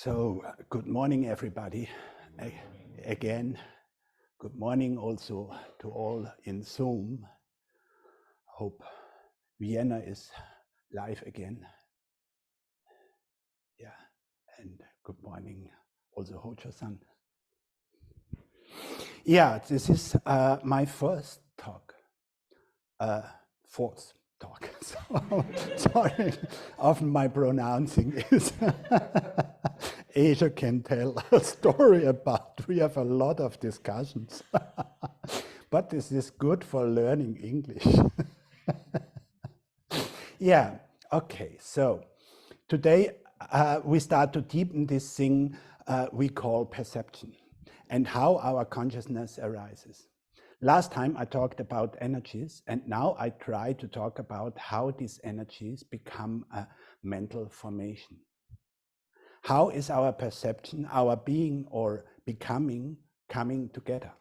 So, good morning, everybody. Again, good morning also to all in Zoom. Hope Vienna is live again. Yeah, and good morning also Hojo-san. Yeah, this is my first talk, fourth talk. So, sorry, often my pronouncing is Asia can tell a story about. We have a lot of discussions, but this is good for learning English. Yeah, okay, so today we start to deepen this thing we call perception and how our consciousness arises. Last time I talked about energies, and now I try to talk about how these energies become a mental formation. How is our perception, our being or becoming coming together?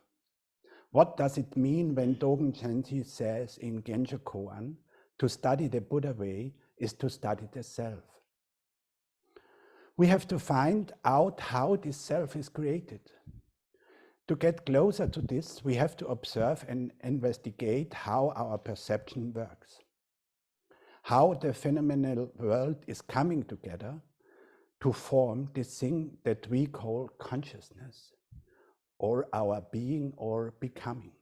What does it mean when Dogen Zenji says in Gensho Koan, to study the Buddha way is to study the self? We have to find out how this self is created. To get closer to this, we have to observe and investigate how our perception works. How the phenomenal world is coming together to form this thing that we call consciousness, or our being or becoming.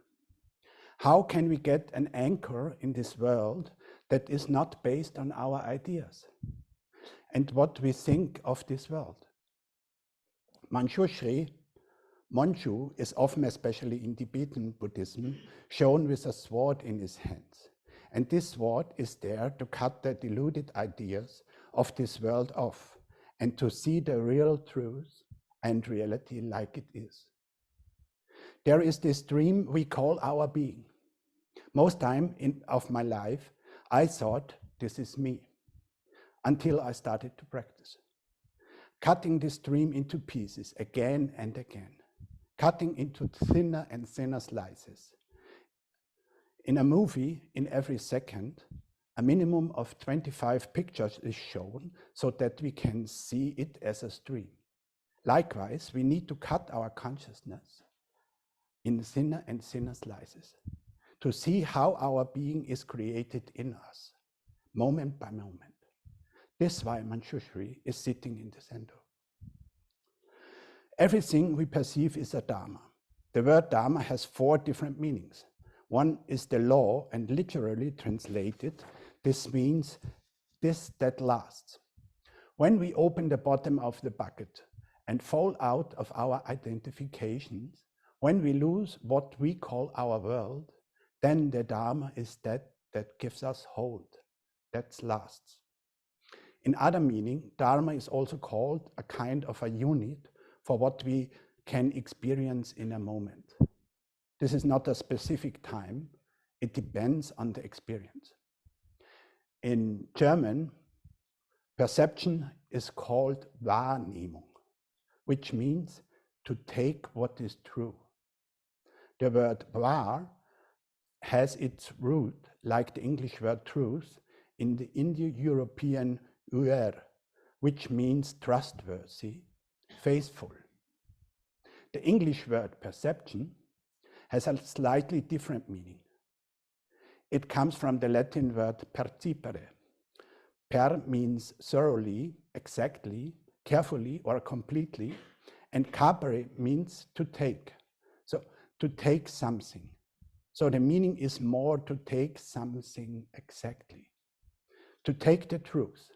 How can we get an anchor in this world that is not based on our ideas and what we think of this world? Manjushri, Monju, is often, especially in Tibetan Buddhism, shown with a sword in his hands. And this sword is there to cut the deluded ideas of this world off and to see the real truth and reality like it is. There is this dream we call our being. Most time of my life, I thought this is me, until I started to practice. Cutting this dream into pieces again and again, cutting into thinner and thinner slices. In a movie, in every second, a minimum of 25 pictures is shown so that we can see it as a stream. Likewise, we need to cut our consciousness in thinner and thinner slices to see how our being is created in us, moment by moment. This is why Manjushri is sitting in the center. Everything we perceive is a dharma. The word dharma has 4 different meanings. One is the law, and literally translated, this means this that lasts. When we open the bottom of the bucket and fall out of our identifications, when we lose what we call our world, then the dharma is that gives us hold, that lasts. In other meaning, dharma is also called a kind of a unit for what we can experience in a moment. This is not a specific time, it depends on the experience. In German, perception is called Wahrnehmung, which means to take what is true. The word wahr has its root, like the English word truth, in the Indo-European uer, which means trustworthy, faithful. The English word perception has a slightly different meaning. It comes from the Latin word percipere. Per means thoroughly, exactly, carefully or completely, and capere means to take. So to take something. So the meaning is more to take something exactly. To take the truth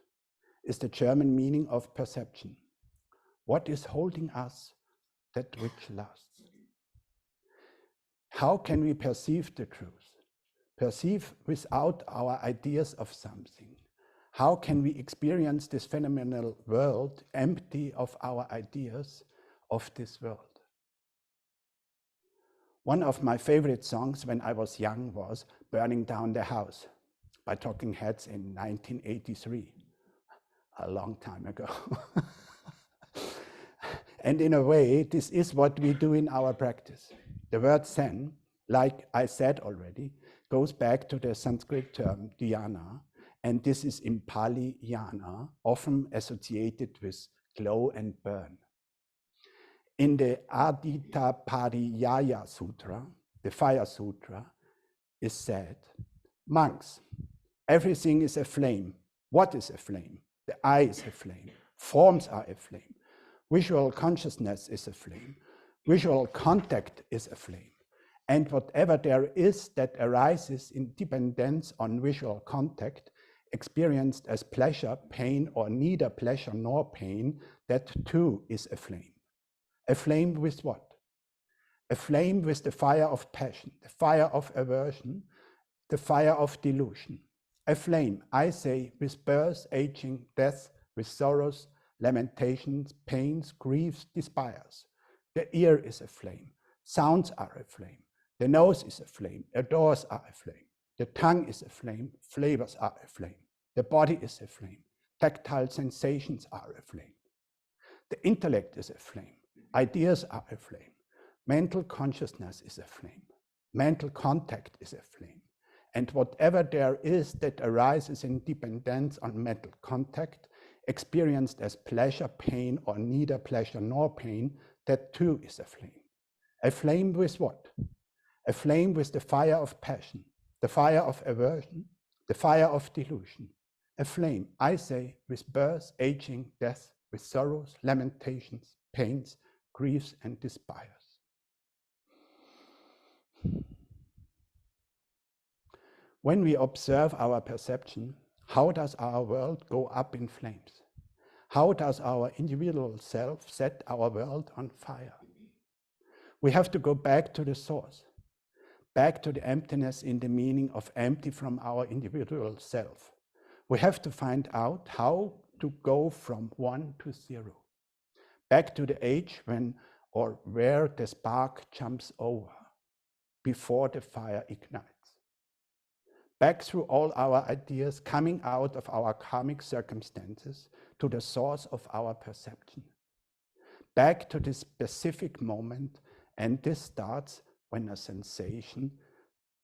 is the German meaning of perception. What is holding us, that which lasts? How can we perceive the truth? Perceive without our ideas of something. How can we experience this phenomenal world empty of our ideas of this world? One of my favorite songs when I was young was Burning Down the House by Talking Heads in 1983, a long time ago. And in a way, this is what we do in our practice. The word Zen, like I said already, goes back to the Sanskrit term dhyana, and this is in Pali yana, often associated with glow and burn. In the Adita Pariyaya Sutra, the Fire Sutra, is said, monks, everything is a flame. What is a flame? The eye is a flame. Forms are a flame. Visual consciousness is a flame. Visual contact is a flame. And whatever there is that arises in dependence on visual contact, experienced as pleasure, pain, or neither pleasure nor pain, that too is a flame. A flame with what? A flame with the fire of passion, the fire of aversion, the fire of delusion. A flame, I say, with birth, aging, death, with sorrows, lamentations, pains, griefs, despairs. The ear is a flame. Sounds are a flame. The nose is a flame. Odors are a flame. The tongue is a flame. Flavors are a flame. The body is a flame. Tactile sensations are a flame. The intellect is a flame. Ideas are a flame. Mental consciousness is a flame. Mental contact is a flame. And whatever there is that arises in dependence on mental contact, experienced as pleasure, pain, or neither pleasure nor pain, that too is a flame. A flame with what? A flame with the fire of passion, the fire of aversion, the fire of delusion. A flame, I say, with birth, aging, death, with sorrows, lamentations, pains, griefs, and despairs. When we observe our perception, how does our world go up in flames? How does our individual self set our world on fire? We have to go back to the source, back to the emptiness in the meaning of empty from our individual self. We have to find out how to go from 1 to 0, back to the age when or where the spark jumps over, before the fire ignites. Back through all our ideas coming out of our karmic circumstances to the source of our perception. Back to this specific moment, and this starts when a sensation,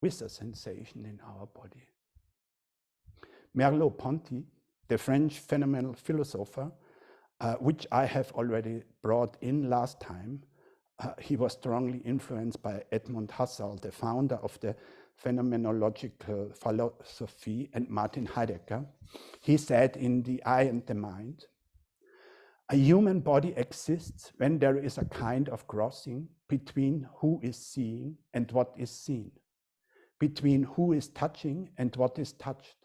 with a sensation in our body. Merleau-Ponty, the French phenomenal philosopher, which I have already brought in last time, he was strongly influenced by Edmund Husserl, the founder of the phenomenological philosophy, and Martin Heidegger. He said in The Eye and the Mind, a human body exists when there is a kind of crossing between who is seeing and what is seen, between who is touching and what is touched,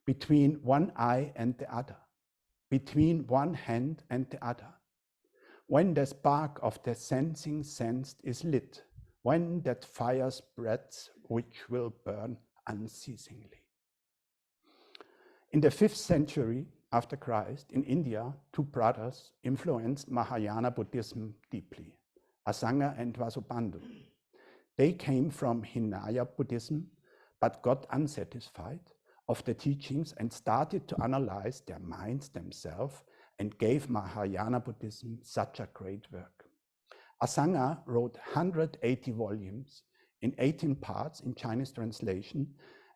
between one eye and the other, between one hand and the other. When the spark of the sensing sensed is lit, when that fire spreads, which will burn unceasingly. In the 5th century after Christ, in India, 2 brothers influenced Mahayana Buddhism deeply, Asanga and Vasubandhu. They came from Hinaya Buddhism, but got unsatisfied of the teachings and started to analyze their minds themselves and gave Mahayana Buddhism such a great work. Asanga wrote 180 volumes in 18 parts in Chinese translation,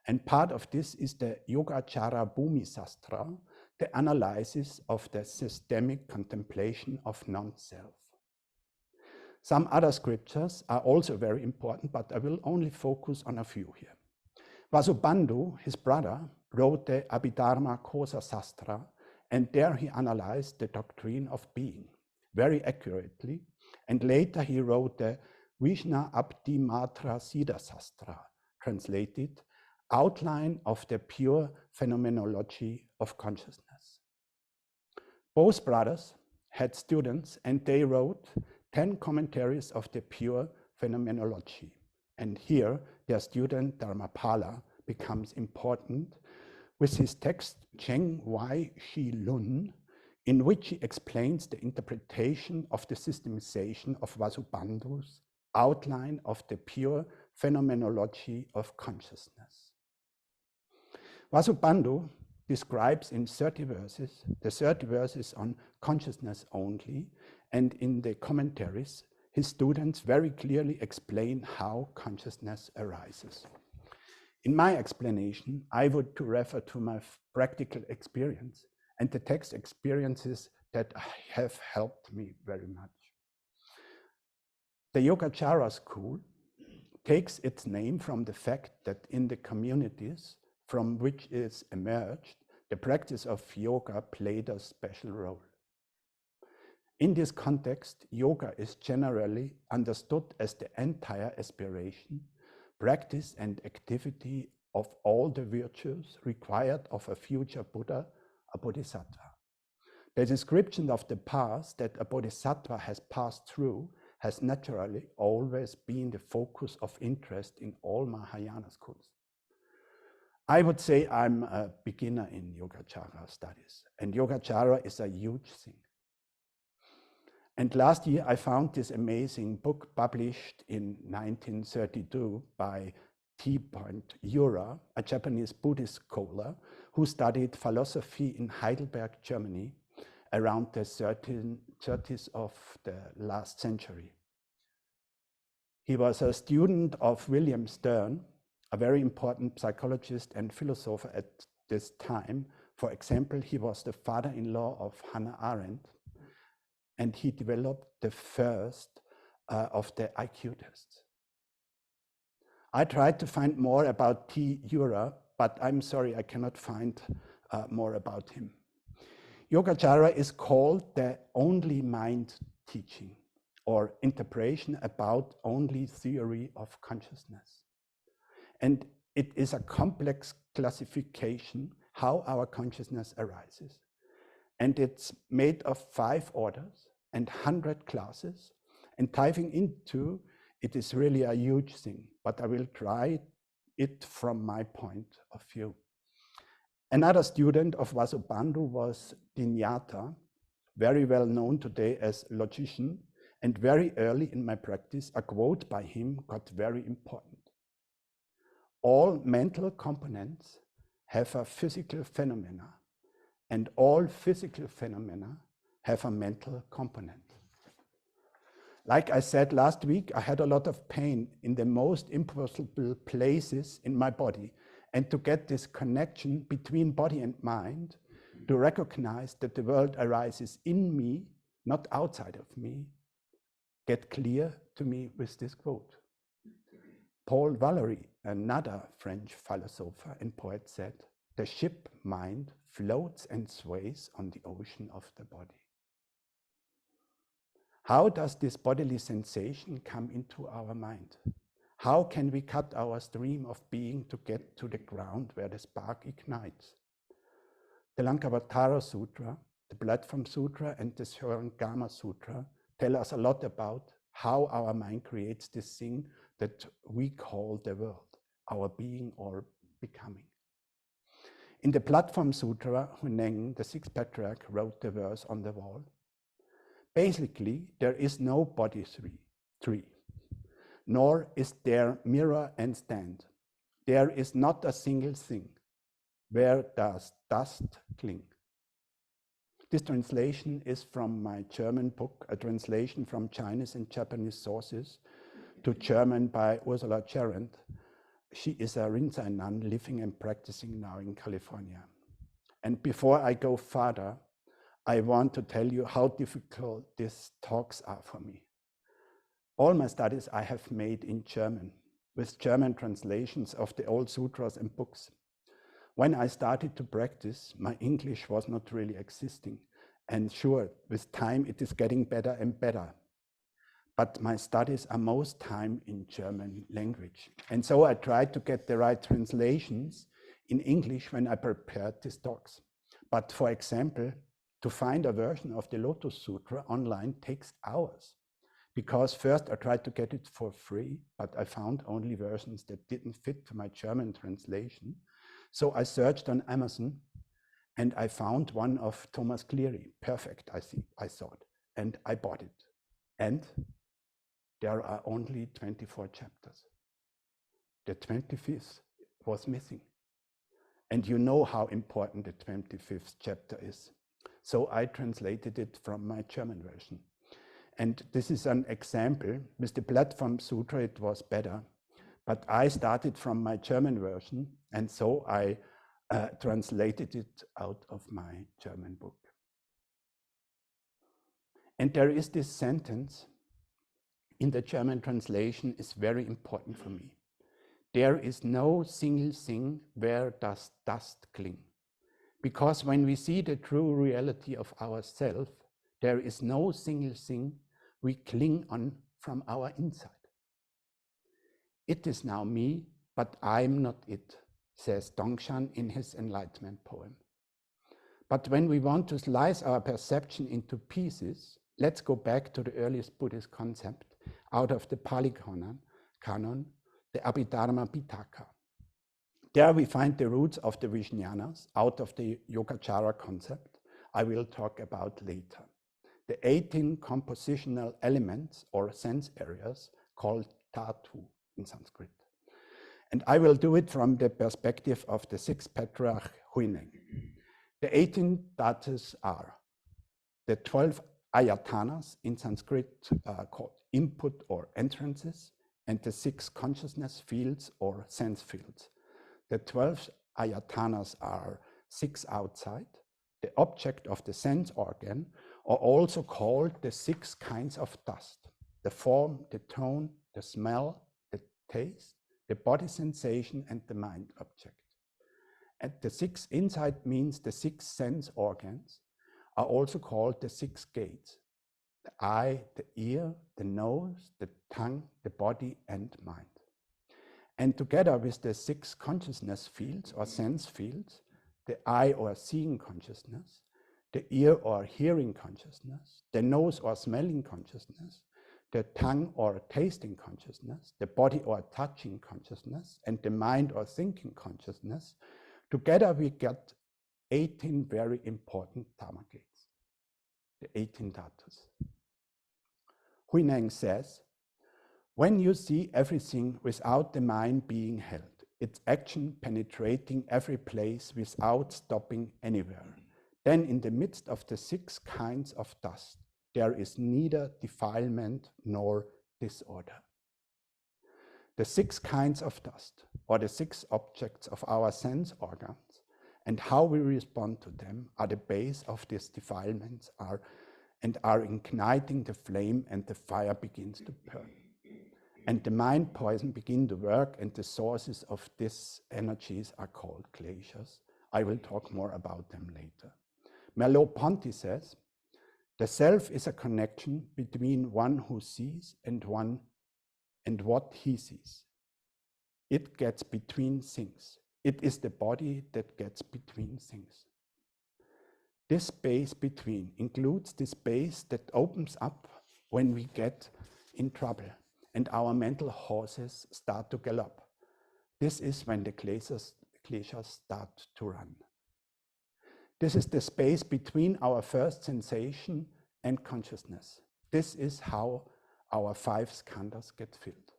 and part of this is the Yogacara Bhumi Sastra, the analysis of the systemic contemplation of non-self. Some other scriptures are also very important, but I will only focus on a few here. Vasubandhu, his brother, wrote the Abhidharma Kosa Sastra, and there he analyzed the doctrine of being very accurately, and later he wrote the Vishna Abdi Matra Siddha Sastra, translated, Outline of the Pure Phenomenology of Consciousness. Both brothers had students, and they wrote 10 commentaries of the Pure Phenomenology. And here their student Dharmapala becomes important with his text Cheng Wai Shi Lun, in which he explains the interpretation of the systemization of Vasubandhu's outline of the pure phenomenology of consciousness. Vasubandhu describes in 30 verses, the 30 verses on consciousness only, and in the commentaries, his students very clearly explain how consciousness arises. In my explanation, I would refer to my practical experience, and the text experiences that have helped me very much. The Yogacara school takes its name from the fact that in the communities from which it emerged, the practice of yoga played a special role. In this context, yoga is generally understood as the entire aspiration, practice, and activity of all the virtues required of a future Buddha, a Bodhisattva. The description of the path that a Bodhisattva has passed through has naturally always been the focus of interest in all Mahayana schools. I would say I'm a beginner in Yogacara studies, and Yogacara is a huge thing. And last year I found this amazing book published in 1932 by T. Ura, a Japanese Buddhist scholar who studied philosophy in Heidelberg, Germany, around the 30s of the last century. He was a student of William Stern, a very important psychologist and philosopher at this time. For example, he was the father-in-law of Hannah Arendt, and he developed the first of the IQ tests. I tried to find more about T. Ura, but I'm sorry, I cannot find more about him. Yogacara is called the only mind teaching, or interpretation about only theory of consciousness. And it is a complex classification how our consciousness arises. And it's made of 5 orders and 100 classes, and diving into it is really a huge thing, but I will try it from my point of view. Another student of Vasubandhu was Dinyata, very well known today as logician, and very early in my practice, a quote by him got very important. All mental components have a physical phenomena, and all physical phenomena have a mental component. Like I said last week, I had a lot of pain in the most impossible places in my body, and to get this connection between body and mind, to recognize that the world arises in me, not outside of me, get clear to me with this quote. Paul Valéry, another French philosopher and poet, said, "The ship mind floats and sways on the ocean of the body." How does this bodily sensation come into our mind? How can we cut our stream of being to get to the ground where the spark ignites? The Lankavatara Sutra, the Platform Sutra, and the Shurangama Sutra tell us a lot about how our mind creates this thing that we call the world, our being or becoming. In the Platform Sutra, Huineng, the 6th patriarch, wrote the verse on the wall. Basically, there is no body tree, nor is there mirror and stand. There is not a single thing. Where does dust cling? This translation is from my German book, a translation from Chinese and Japanese sources to German by Ursula Gerrand. She is a Rinzai nun living and practicing now in California. And before I go further, I want to tell you how difficult these talks are for me. All my studies I have made in German, with German translations of the old sutras and books. When I started to practice, my English was not really existing. And sure, with time it is getting better and better. But my studies are most time in German language. And so I tried to get the right translations in English when I prepared these talks. But for example, to find a version of the Lotus Sutra online takes hours. Because first I tried to get it for free, but I found only versions that didn't fit to my German translation. So I searched on Amazon and I found one of Thomas Cleary. Perfect, I thought, and I bought it. And there are only 24 chapters. The 25th was missing. And you know how important the 25th chapter is. So I translated it from my German version. And this is an example. With the Platform Sutra, it was better. But I started from my German version, and so I translated it out of my German book. And there is this sentence in the German translation is very important for me. There is no single thing where does dust cling. Because when we see the true reality of ourself, there is no single thing we cling on from our inside. It is now me, but I'm not it, says Dongshan in his enlightenment poem. But when we want to slice our perception into pieces, let's go back to the earliest Buddhist concept out of the Pali canon, the Abhidharma Pitaka. There we find the roots of the Vijnanas out of the Yogacara concept I will talk about later. The 18 compositional elements or sense areas called Dhatu in Sanskrit. And I will do it from the perspective of the sixth patriarch Huineng. The 18 Dhatus are the 12 ayatanas in Sanskrit called input or entrances, and the 6 consciousness fields or sense fields. The 12 ayatanas are 6 outside. The object of the sense organ are also called the 6 kinds of dust: the form, the tone, the smell, the taste, the body sensation, and the mind object. And the 6 inside means the 6 sense organs are also called the 6 gates: the eye, the ear, the nose, the tongue, the body, and mind. And together with the 6 consciousness fields or sense fields, the eye or seeing consciousness, the ear or hearing consciousness, the nose or smelling consciousness, the tongue or tasting consciousness, the body or touching consciousness, and the mind or thinking consciousness, together we get 18 very important Dharma gates, the 18 Dhatus. Huineng says, when you see everything without the mind being held, its action penetrating every place without stopping anywhere, then in the midst of the 6 kinds of dust, there is neither defilement nor disorder. The 6 kinds of dust, or the 6 objects of our sense organs, and how we respond to them are the base of these defilements and are igniting the flame, and the fire begins to burn. And the mind poison begin to work, and the sources of these energies are called glaciers. I will talk more about them later. Merleau-Ponty says, the self is a connection between one who sees and what he sees. It gets between things. It is the body that gets between things. This space between includes the space that opens up when we get in trouble and our mental horses start to gallop. This is when the glaciers start to run. This is the space between our first sensation and consciousness. This is how our 5 skandhas get filled.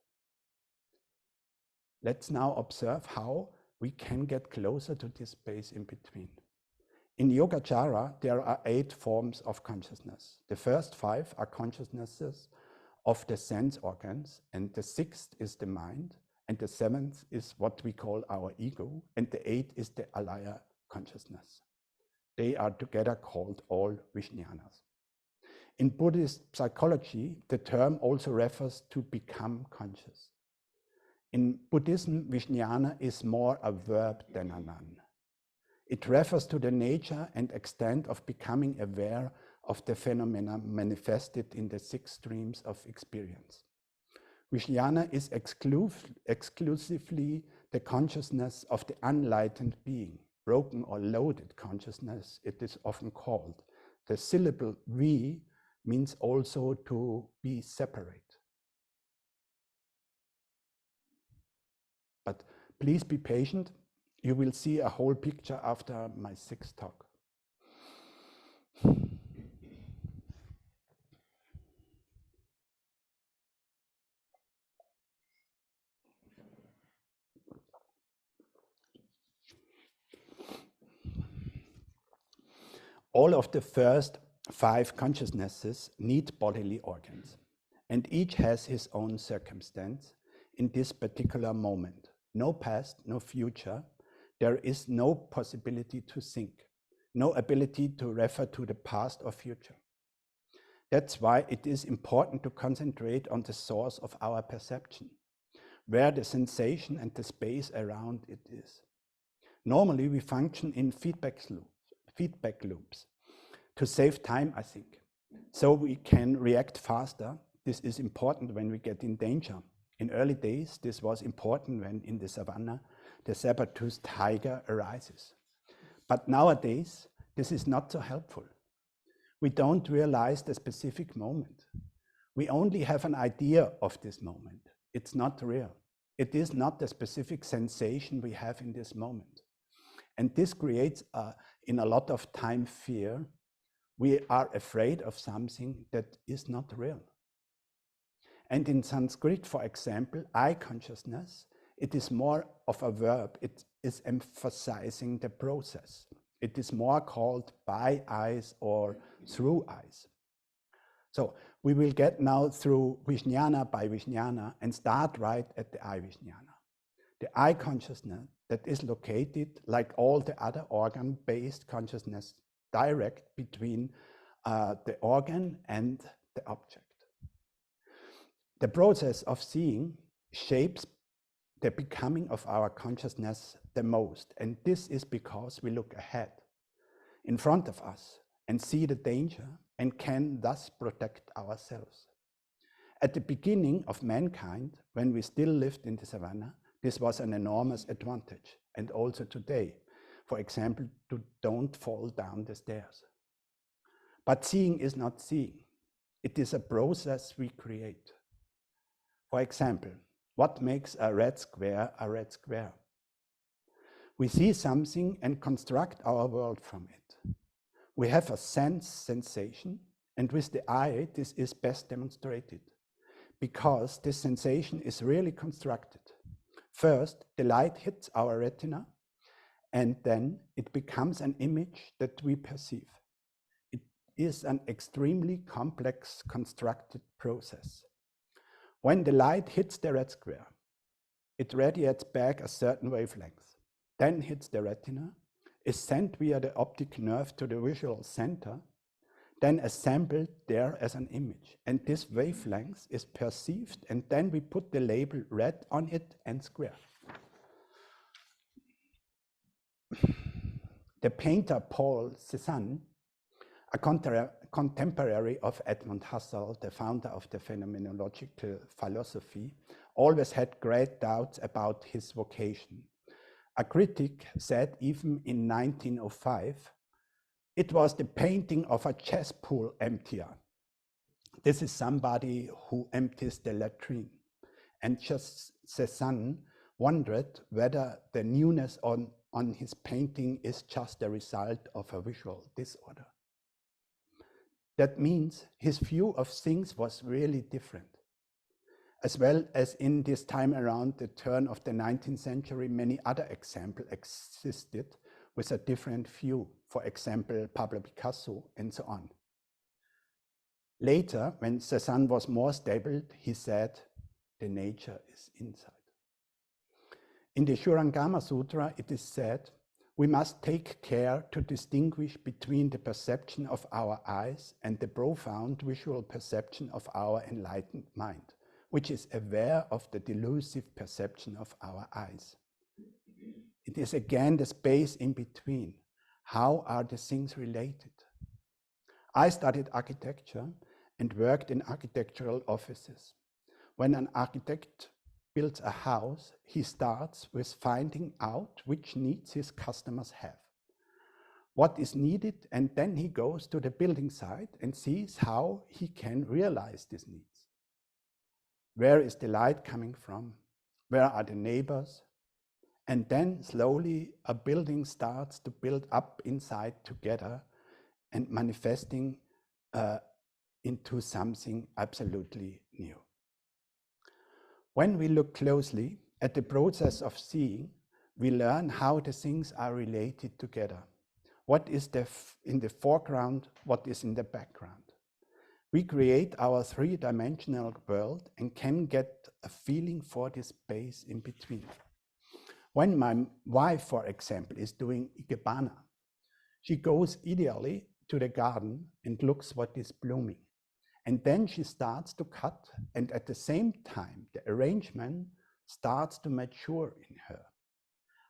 Let's now observe how we can get closer to this space in between. In Yogacara, there are 8 forms of consciousness. The first 5 are consciousnesses of the sense organs, and the 6th is the mind, and the 7th is what we call our ego, and the 8th is the alaya consciousness. They are together called all Vijnanas. In Buddhist psychology, the term also refers to become conscious. In Buddhism, Vijnana is more a verb than a noun. It refers to the nature and extent of becoming aware of the phenomena manifested in the 6 streams of experience. Vijnana is exclusively the consciousness of the unenlightened being, broken or loaded consciousness, it is often called. The syllable V means also to be separate. But please be patient. You will see a whole picture after my 6th talk. All of the first 5 consciousnesses need bodily organs, and each has his own circumstance in this particular moment. No past, no future. There is no possibility to think, no ability to refer to the past or future. That's why it is important to concentrate on the source of our perception, where the sensation and the space around it is. Normally, we function in feedback loops to save time, I think, so we can react faster. This is important when we get in danger. In early days, this was important when in the savannah, the saber-toothed tiger arises. But nowadays, this is not so helpful. We don't realize the specific moment. We only have an idea of this moment. It's not real. It is not the specific sensation we have in this moment. And this creates, in a lot of time, fear. We are afraid of something that is not real. And in Sanskrit, for example, eye consciousness, it is more of a verb. It is emphasizing the process. It is more called by eyes or through eyes. So we will get now through Vijnana by Vijnana and start right at the eye Vijnana. The eye consciousness that is located, like all the other organ-based consciousness, direct between the organ and the object. The process of seeing shapes the becoming of our consciousness the most, and this is because we look ahead, in front of us, and see the danger, and can thus protect ourselves. At the beginning of mankind, when we still lived in the savannah, this was an enormous advantage, and also today, for example, to don't fall down the stairs. But seeing is not seeing. It is a process we create. For example, what makes a red square a red square? We see something and construct our world from it. We have a sensation, and with the eye, this is best demonstrated, because this sensation is really constructed. First, the light hits our retina, and then it becomes an image that we perceive. It is an extremely complex constructed process. When the light hits the red square, it radiates back a certain wavelength, then hits the retina, is sent via the optic nerve to the visual center, then assembled there as an image. And this wavelength is perceived, and then we put the label red on it and square. The painter Paul Cézanne, a contemporary of Edmund Husserl, the founder of the phenomenological philosophy, always had great doubts about his vocation. A critic said even in 1905, it was the painting of a chess pool emptier. This is somebody who empties the latrine. And just Cézanne wondered whether the newness on his painting is just a result of a visual disorder. That means his view of things was really different. As well as in this time around the turn of the 19th century, many other examples existed with a different view. For example, Pablo Picasso and so on. Later, when Cézanne was more stable, he said, the nature is inside. In the Shurangama Sutra, it is said, we must take care to distinguish between the perception of our eyes and the profound visual perception of our enlightened mind, which is aware of the delusive perception of our eyes. It is again the space in between. How are the things related? I studied architecture and worked in architectural offices. When an architect builds a house, he starts with finding out which needs his customers have, what is needed, and then he goes to the building site and sees how he can realize these needs. Where is the light coming from? Where are the neighbors? And then slowly a building starts to build up inside together and manifesting into something absolutely new. When we look closely at the process of seeing, we learn how the things are related together. What is in the foreground, what is in the background. We create our three-dimensional world and can get a feeling for the space in between. When my wife, for example, is doing ikebana, she goes ideally to the garden and looks what is blooming. And then she starts to cut, and at the same time, the arrangement starts to mature in her.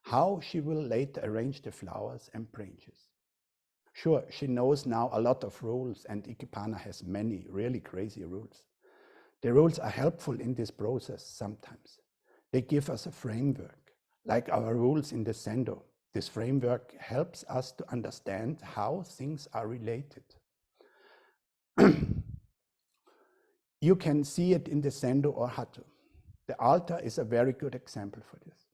How she will later arrange the flowers and branches. Sure, she knows now a lot of rules, and Ikebana has many really crazy rules. The rules are helpful in this process sometimes. They give us a framework, like our rules in the Zendo. This framework helps us to understand how things are related. You can see it in the Zendo or Hatto. The altar is a very good example for this.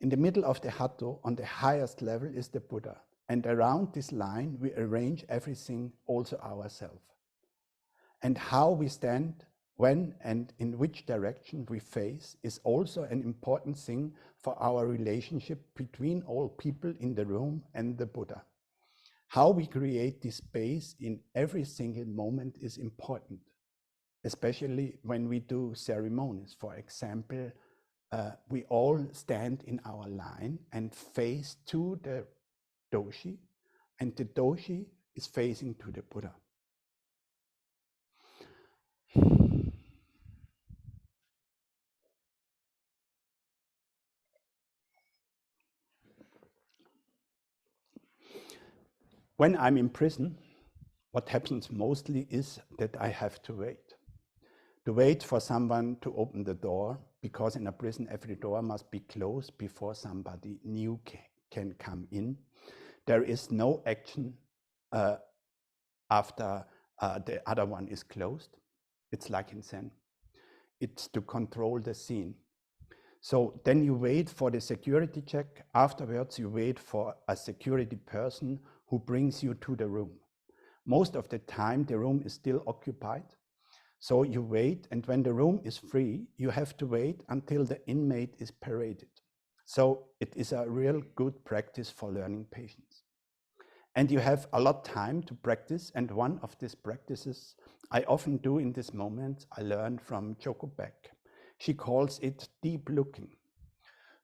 In the middle of the Hatto, on the highest level, is the Buddha. And around this line, we arrange everything, also ourselves. And how we stand, when and in which direction we face, is also an important thing for our relationship between all people in the room and the Buddha. How we create this space in every single moment is important, especially when we do ceremonies. For example, we all stand in our line and face to the doshi, and the doshi is facing to the Buddha. When I'm in prison, what happens mostly is that I have to wait for someone to open the door, because in a prison every door must be closed before somebody new can come in. There is no action after the other one is closed. It's like in Zen. It's to control the scene. So then you wait for the security check. Afterwards, you wait for a security person who brings you to the room. Most of the time, the room is still occupied. So you wait, and when the room is free, you have to wait until the inmate is paraded. So it is a real good practice for learning patience. And you have a lot of time to practice, and one of these practices I often do in this moment, I learned from Joko Beck. She calls it deep looking,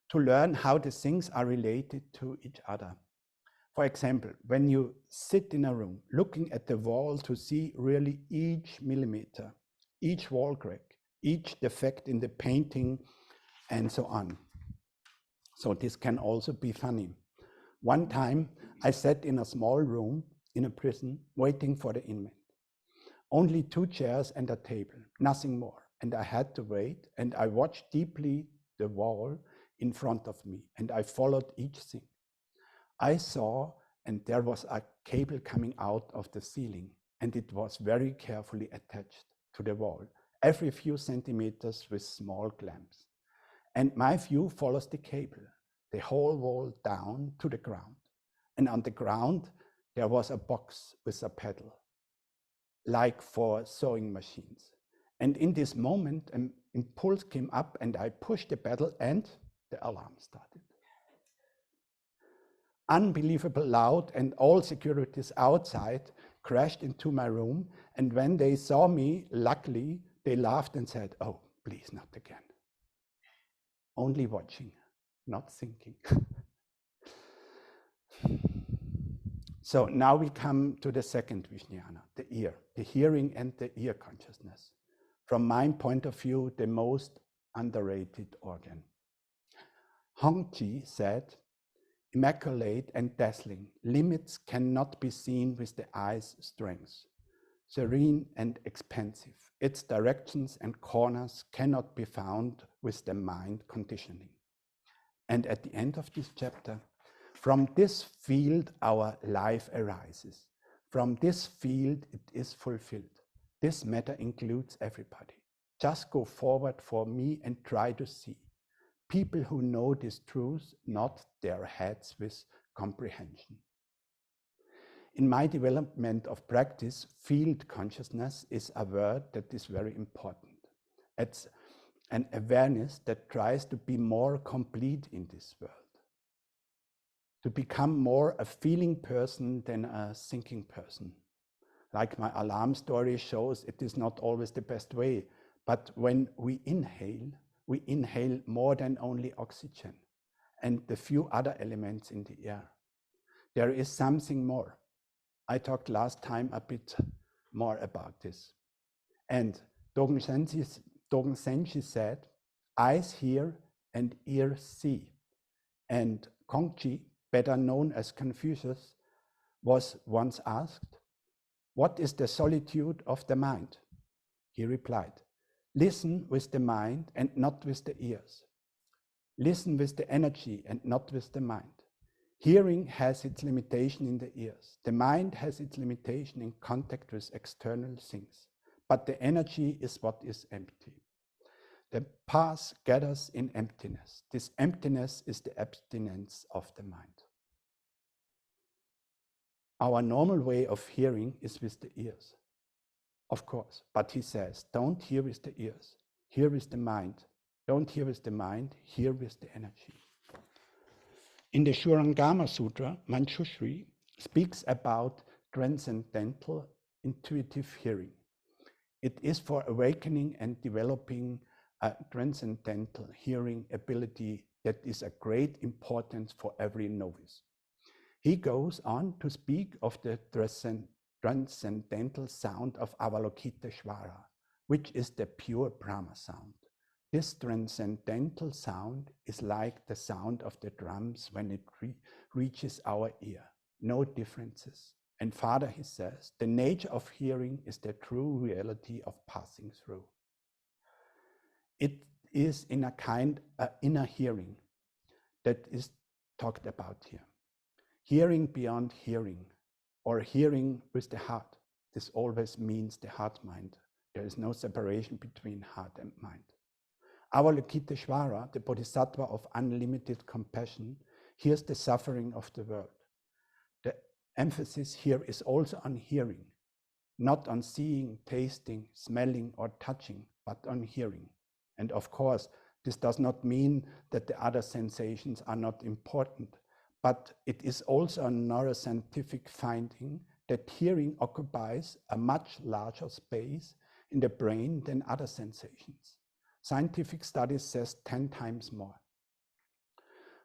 to learn how the things are related to each other. For example, when you sit in a room, looking at the wall to see really each millimeter, each wall crack, each defect in the painting, and so on. So this can also be funny. One time, I sat in a small room in a prison, waiting for the inmate. Only 2 chairs and a table, nothing more. And I had to wait, and I watched deeply the wall in front of me, and I followed each thing. I saw, and there was a cable coming out of the ceiling, and it was very carefully attached to the wall, every few centimeters with small clamps. And my view follows the cable, the whole wall down to the ground. And on the ground, there was a box with a pedal, like for sewing machines. And in this moment, an impulse came up, and I pushed the pedal, and the alarm started. Unbelievable loud, and all securities outside crashed into my room. And when they saw me, luckily, they laughed and said, "Oh, please, not again." Only watching, not thinking. So now we come to the second Vijnana, the ear, the hearing and the ear consciousness. From my point of view, the most underrated organ. Hongji said, "Immaculate and dazzling, limits cannot be seen with the eye's strength. Serene and expansive, its directions and corners cannot be found with the mind conditioning." And at the end of this chapter, from this field our life arises. From this field it is fulfilled. This matter includes everybody. Just go forward for me and try to see. People who know this truth nod their heads with comprehension. In my development of practice, field consciousness is a word that is very important. It's an awareness that tries to be more complete in this world, to become more a feeling person than a thinking person. Like my alarm story shows, it is not always the best way, but when we inhale more than only oxygen and the few other elements in the air. There is something more. I talked last time a bit more about this. And Dogen Zenshi said, eyes hear and ears see. And Kongji, better known as Confucius, was once asked, what is the solitude of the mind? He replied, listen with the mind and not with the ears. Listen with the energy and not with the mind. Hearing has its limitation in the ears. The mind has its limitation in contact with external things. But the energy is what is empty. The path gathers in emptiness. This emptiness is the abstinence of the mind. Our normal way of hearing is with the ears, of course. But he says, don't hear with the ears, hear with the mind. Don't hear with the mind, hear with the energy. In the Shurangama Sutra, Manjushri speaks about transcendental intuitive hearing. It is for awakening and developing a transcendental hearing ability that is a great importance for every novice. He goes on to speak of the transcendental sound of Avalokiteshvara, which is the pure Brahma sound. This transcendental sound is like the sound of the drums when it reaches our ear. No differences. And further, he says, the nature of hearing is the true reality of passing through. It is in a kind of inner hearing that is talked about here. Hearing beyond hearing, or hearing with the heart. This always means the heart-mind. There is no separation between heart and mind. Avalokiteshvara, the bodhisattva of unlimited compassion, hears the suffering of the world. The emphasis here is also on hearing, not on seeing, tasting, smelling, or touching, but on hearing. And of course, this does not mean that the other sensations are not important, but it is also a neuroscientific finding that hearing occupies a much larger space in the brain than other sensations. Scientific studies says 10 times more.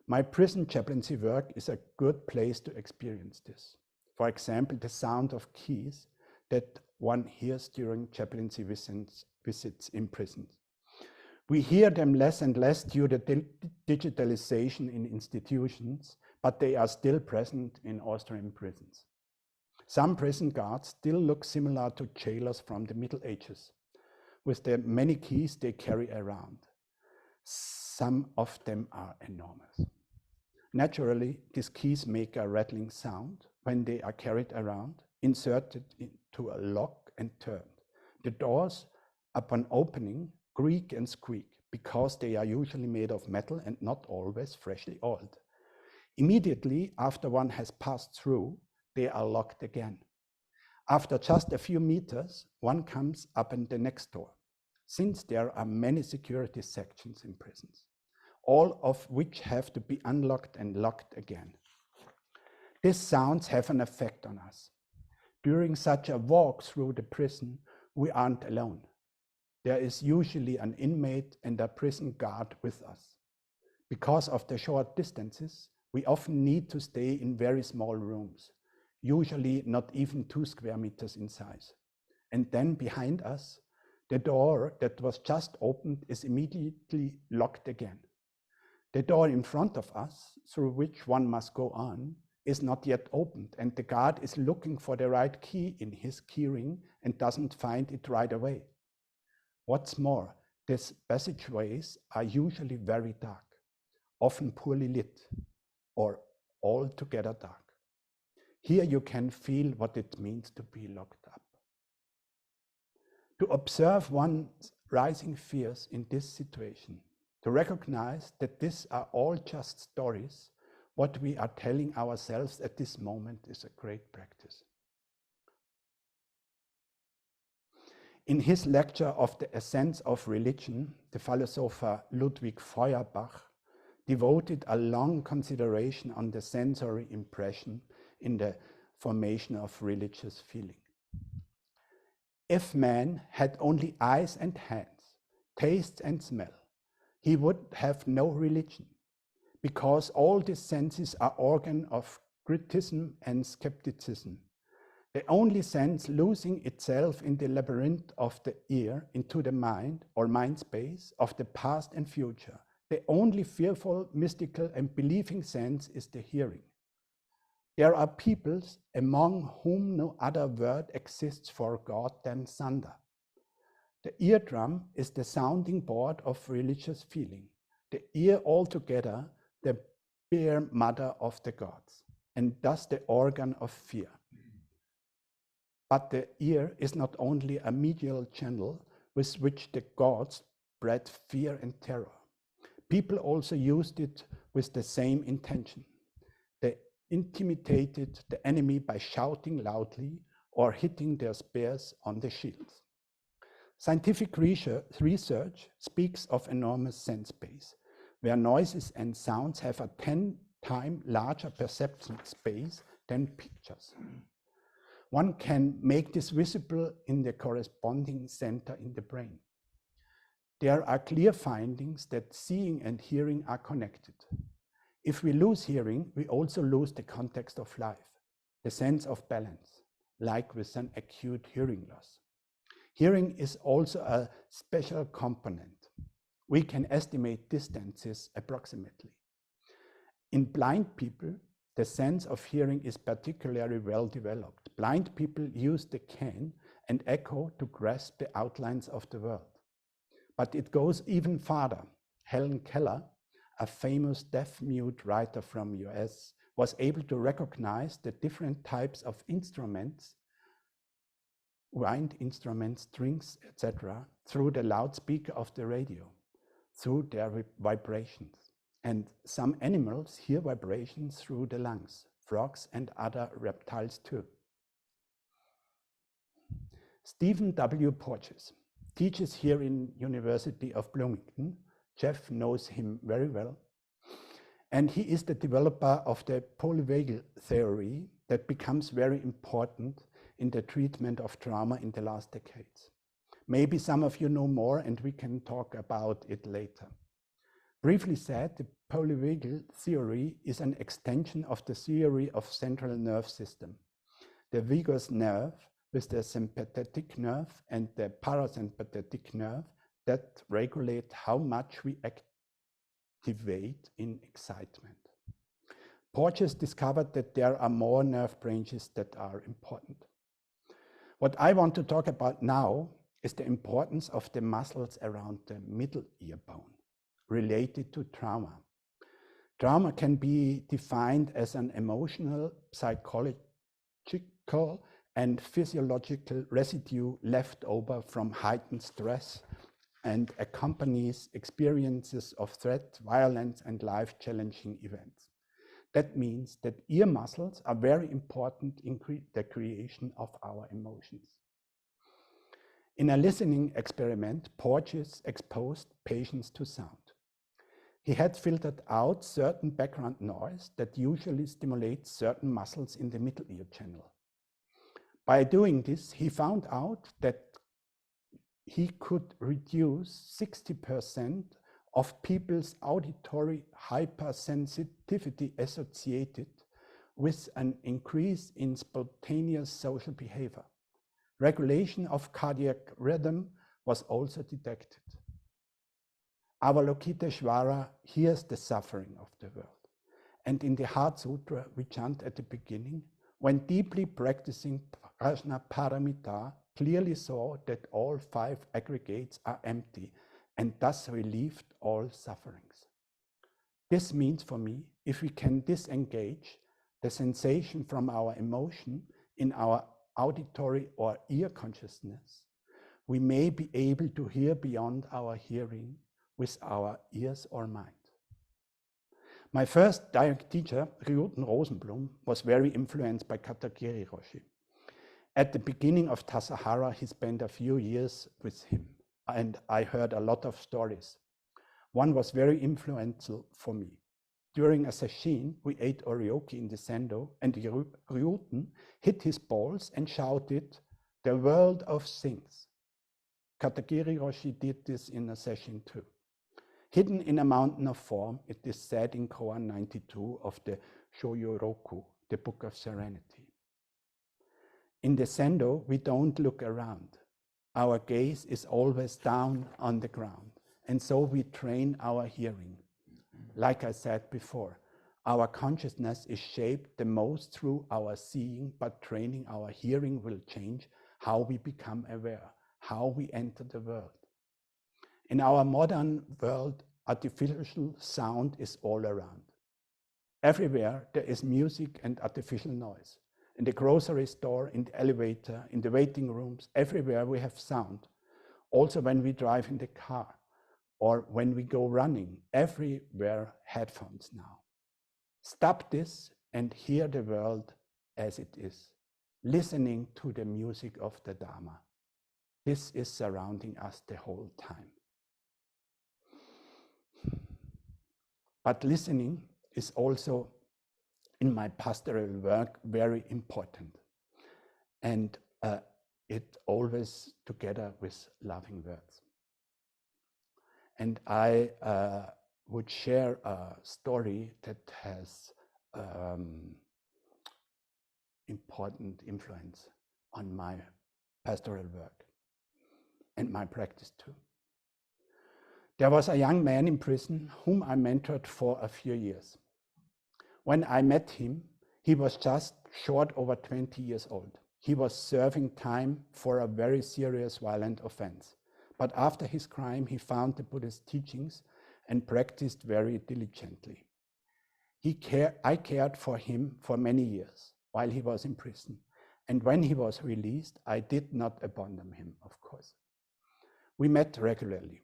My prison chaplaincy work is a good place to experience this. For example, the sound of keys that one hears during chaplaincy visits in prisons. We hear them less and less due to digitalization in institutions, but they are still present in Austrian prisons. Some prison guards still look similar to jailers from the Middle Ages, with the many keys they carry around. Some of them are enormous. Naturally, these keys make a rattling sound when they are carried around, inserted into a lock and turned. The doors, upon opening, creak and squeak because they are usually made of metal and not always freshly oiled. Immediately after one has passed through, they are locked again. After just a few meters, one comes up in the next door, since there are many security sections in prisons, all of which have to be unlocked and locked again. These sounds have an effect on us. During such a walk through the prison, we aren't alone. There is usually an inmate and a prison guard with us. Because of the short distances, we often need to stay in very small rooms, usually not even 2 square meters in size. And then behind us, the door that was just opened is immediately locked again. The door in front of us, through which one must go on, is not yet opened, and the guard is looking for the right key in his keyring and doesn't find it right away. What's more, these passageways are usually very dark, often poorly lit, or altogether dark. Here you can feel what it means to be locked up. To observe one's rising fears in this situation, to recognize that these are all just stories, what we are telling ourselves at this moment is a great practice. In his lecture of the essence of religion, the philosopher Ludwig Feuerbach devoted a long consideration on the sensory impression in the formation of religious feeling. If man had only eyes and hands, taste and smell, he would have no religion, because all these senses are organs of criticism and skepticism. the only sense losing itself in the labyrinth of the ear into the mind or mind space of the past and future. The only fearful, mystical, and believing sense is the hearing. There are peoples among whom no other word exists for God than thunder. The eardrum is the sounding board of religious feeling. The ear altogether, the bare mother of the gods, and thus the organ of fear. But the ear is not only a medial channel with which the gods spread fear and terror. People also used it with the same intention. They intimidated the enemy by shouting loudly or hitting their spears on the shields. Scientific research speaks of enormous sense space, where noises and sounds have a 10-time larger perception space than pictures. One can make this visible in the corresponding center in the brain. There are clear findings that seeing and hearing are connected. If we lose hearing, we also lose the context of life, the sense of balance, like with an acute hearing loss. Hearing is also a special component. We can estimate distances approximately. In blind people, the sense of hearing is particularly well developed. Blind people use the can and echo to grasp the outlines of the world. But it goes even farther. Helen Keller, a famous deaf-mute writer from US, was able to recognize the different types of instruments, wind instruments, strings, etc., through the loudspeaker of the radio, through their vibrations. And some animals hear vibrations through the lungs, frogs and other reptiles too. Stephen W. Porges teaches here in University of Bloomington. Jeff knows him very well. And he is the developer of the polyvagal theory that becomes very important in the treatment of trauma in the last decades. Maybe some of you know more and we can talk about it later. Briefly said, the polyvagal theory is an extension of the theory of central nerve system. The vagus nerve with the sympathetic nerve and the parasympathetic nerve that regulate how much we activate in excitement. Porges discovered that there are more nerve branches that are important. What I want to talk about now is the importance of the muscles around the middle ear bone related to trauma. Trauma can be defined as an emotional, psychological, and physiological residue left over from heightened stress and accompanies experiences of threat, violence, and life-challenging events. That means that ear muscles are very important in the creation of our emotions. In a listening experiment, Porges exposed patients to sound. He had filtered out certain background noise that usually stimulates certain muscles in the middle ear channel. By doing this, he found out that he could reduce 60% of people's auditory hypersensitivity associated with an increase in spontaneous social behavior. Regulation of cardiac rhythm was also detected. Avalokiteshvara hears the suffering of the world. And in the Heart Sutra, we chant at the beginning, when deeply practicing Prajna Paramita, clearly saw that all 5 aggregates are empty and thus relieved all sufferings. This means for me, if we can disengage the sensation from our emotion in our auditory or ear consciousness, we may be able to hear beyond our hearing with our ears or mind. My first direct teacher, Ryuten Rosenblum, was very influenced by Katagiri Roshi. At the beginning of Tassajara, he spent a few years with him, and I heard a lot of stories. One was very influential for me. During a session, we ate oryoki in the sendo, and Ryuten hit his balls and shouted, "The world of things." Katagiri Roshi did this in a session too. Hidden in a mountain of form, it is said in Koan 92 of the Shoyoroku, the Book of Serenity. In the Zendo, we don't look around. Our gaze is always down on the ground. And so we train our hearing. Like I said before, our consciousness is shaped the most through our seeing, but training our hearing will change how we become aware, how we enter the world. In our modern world, artificial sound is all around. Everywhere there is music and artificial noise. In the grocery store, in the elevator, in the waiting rooms, everywhere we have sound. Also when we drive in the car or when we go running, everywhere headphones now. Stop this and hear the world as it is, listening to the music of the Dharma. This is surrounding us the whole time. But listening is also, in my pastoral work, very important. And it always together with loving words. And I would share a story that has important influence on my pastoral work and my practice too. There was a young man in prison whom I mentored for a few years. When I met him, he was just short over 20 years old. He was serving time for a very serious violent offense. But after his crime, he found the Buddhist teachings and practiced very diligently. I cared for him for many years while he was in prison. And when he was released, I did not abandon him, of course. We met regularly.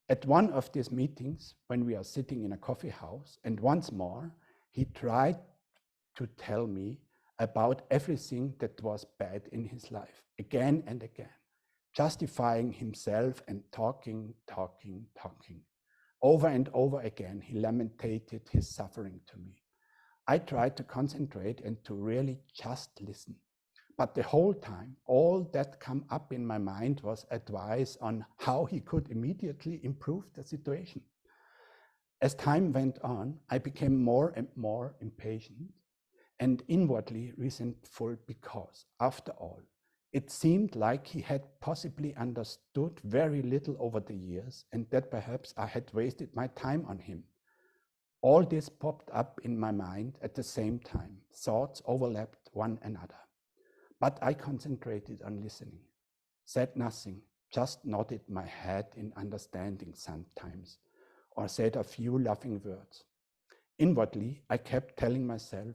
At one of these meetings, when we are sitting in a coffee house, and once more, he tried to tell me about everything that was bad in his life, again and again, justifying himself and talking. Over and over again, he lamented his suffering to me. I tried to concentrate and to really just listen. But the whole time, all that came up in my mind was advice on how he could immediately improve the situation. As time went on, I became more and more impatient and inwardly resentful because, after all, it seemed like he had possibly understood very little over the years and that perhaps I had wasted my time on him. All this popped up in my mind at the same time. Thoughts overlapped one another. But I concentrated on listening, said nothing, just nodded my head in understanding sometimes, or said a few laughing words. Inwardly, I kept telling myself,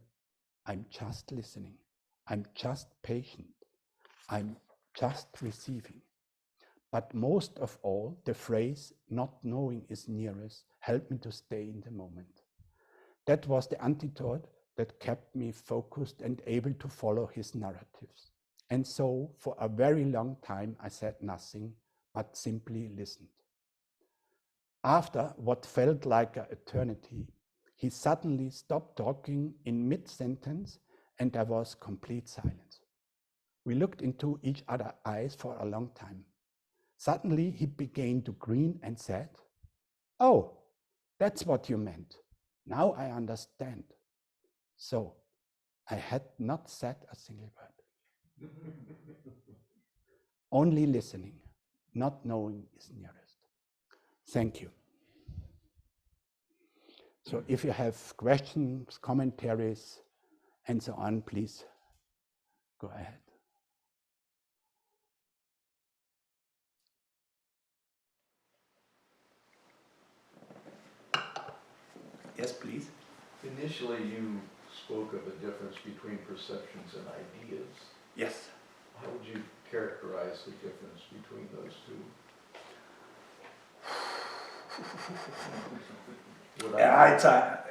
I'm just listening, I'm just patient, I'm just receiving. But most of all, the phrase, not knowing is nearest, helped me to stay in the moment. That was the antidote that kept me focused and able to follow his narratives. And so, for a very long time, I said nothing, but simply listened. After what felt like an eternity, he suddenly stopped talking in mid-sentence and there was complete silence. We looked into each other's eyes for a long time. Suddenly he began to grin and said, "Oh, that's what you meant. Now I understand." So I had not said a single word. Only listening, not knowing is nearest. Thank you. So if you have questions, commentaries, and so on, please go ahead. Yes, please. Initially, you spoke of a difference between perceptions and ideas. Yes. How would you characterize the difference between those two?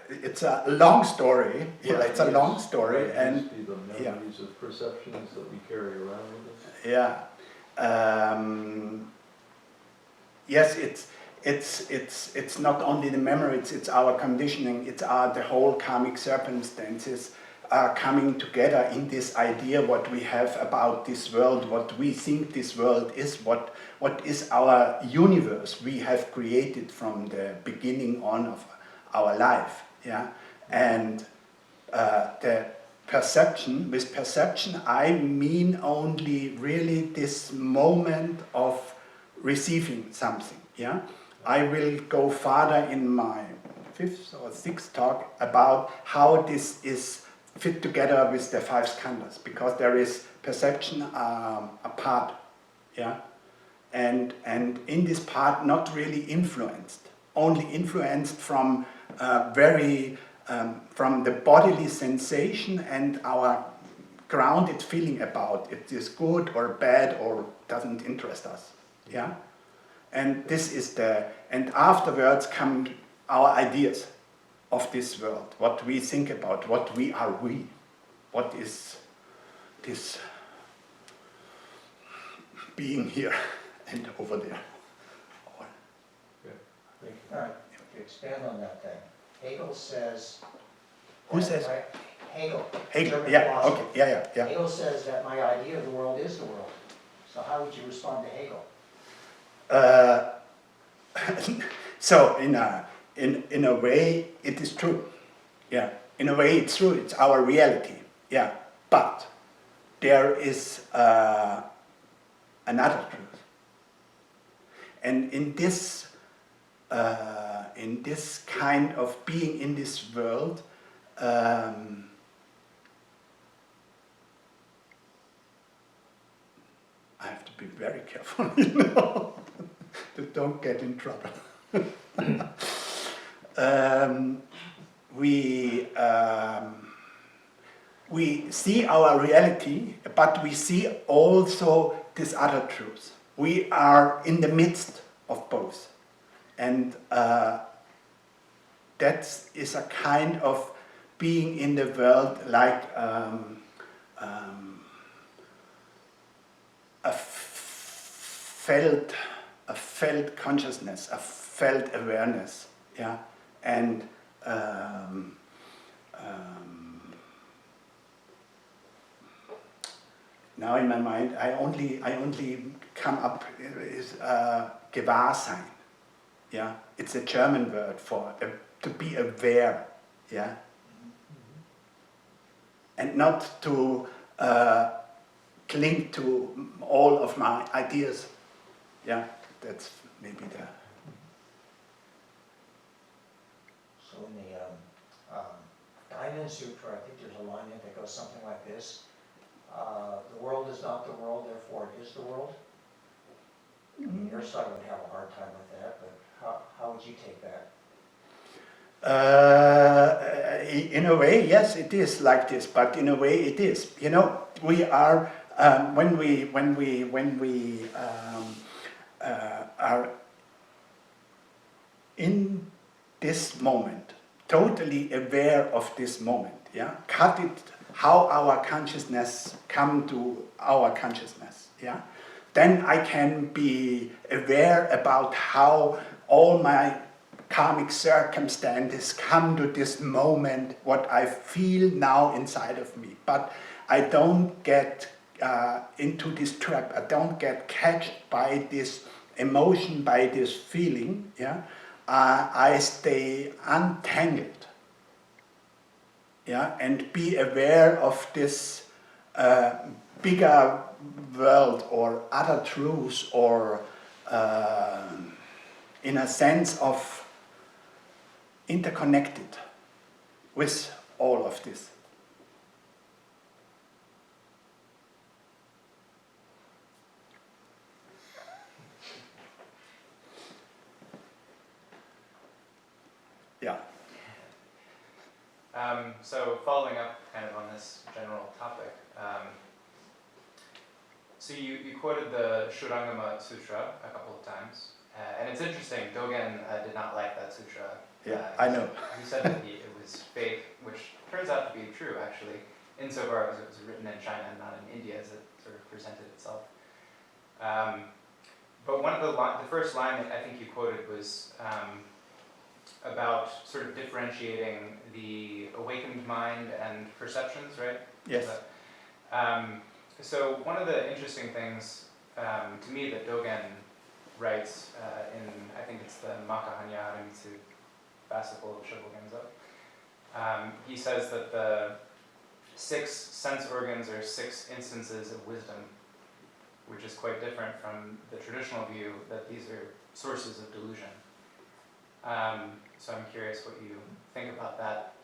It's a long story. Yeah, it's a long story, and the memories of perceptions that we carry around with us. Yeah. Yes, it's not only the memory. It's our conditioning. It's the whole karmic circumstances coming together in this idea what we have about this world, what we think this world is, what is our universe we have created from the beginning on of our life. Yeah, and perception. With perception, I mean only really this moment of receiving something. Yeah, I will go further in my 5th or 6th talk about how this is fit together with the 5 skandhas, because there is perception apart. Yeah, and in this part not really influenced, only influenced from from the bodily sensation and our grounded feeling about it is good or bad or doesn't interest us. Yeah, and this is and afterwards come our ideas of this world, what we think about, what we are, what is this being here and over there. Thank you. All right, to expand on that thing, Hegel says. Who that says? Hegel. Hegel, German yeah, philosopher. okay, yeah. Hegel says that my idea of the world is the world. So how would you respond to Hegel? So in a way it is true. Yeah, in a way it's true, it's our reality. Yeah, but there is another truth. And in this kind of being in this world, I have to be very careful, to don't get in trouble. We see our reality, but we see also this other truth. We are in the midst of both. And that is a kind of being in the world like a felt consciousness, a felt awareness, yeah, and now in my mind I only come up is Gewahrsein, yeah, it's a German word for to be aware, yeah, and not to cling to all of my ideas. Yeah, that's maybe the... So in the Diamond Sutra, I think there's a line in it that goes something like this. The world is not the world, therefore it is the world. I mean, your side would have a hard time with that, but how would you take that? In a way, yes, it is like this, but in a way it is. You know, we are, when we are in this moment, totally aware of this moment, yeah, cut it, how our consciousness come to our consciousness, yeah, then I can be aware about how all my karmic circumstances come to this moment, what I feel now inside of me. But I don't get into this trap, I don't get catched by this emotion, by this feeling, yeah. I stay untangled, yeah, and be aware of this bigger world or other truths, or in a sense of interconnected with all of this. Yeah. So following up kind of on this general topic, so you quoted the Shurangama Sutra a couple of times, and it's interesting, Dogen did not like that sutra. Yeah, I know. He said that it was fake, which turns out to be true actually, insofar as it was written in China and not in India as it sort of presented itself. But one of the first line that I think you quoted was about sort of differentiating the awakened mind and perceptions, right? Yes. So one of the interesting things to me that Dogen writes in, I think it's the Makahanya Harumitsu Fascicle of Shobogenzo, he says that 6 sense organs are 6 instances of wisdom, which is quite different from the traditional view that these are sources of delusion. So I'm curious what you think about that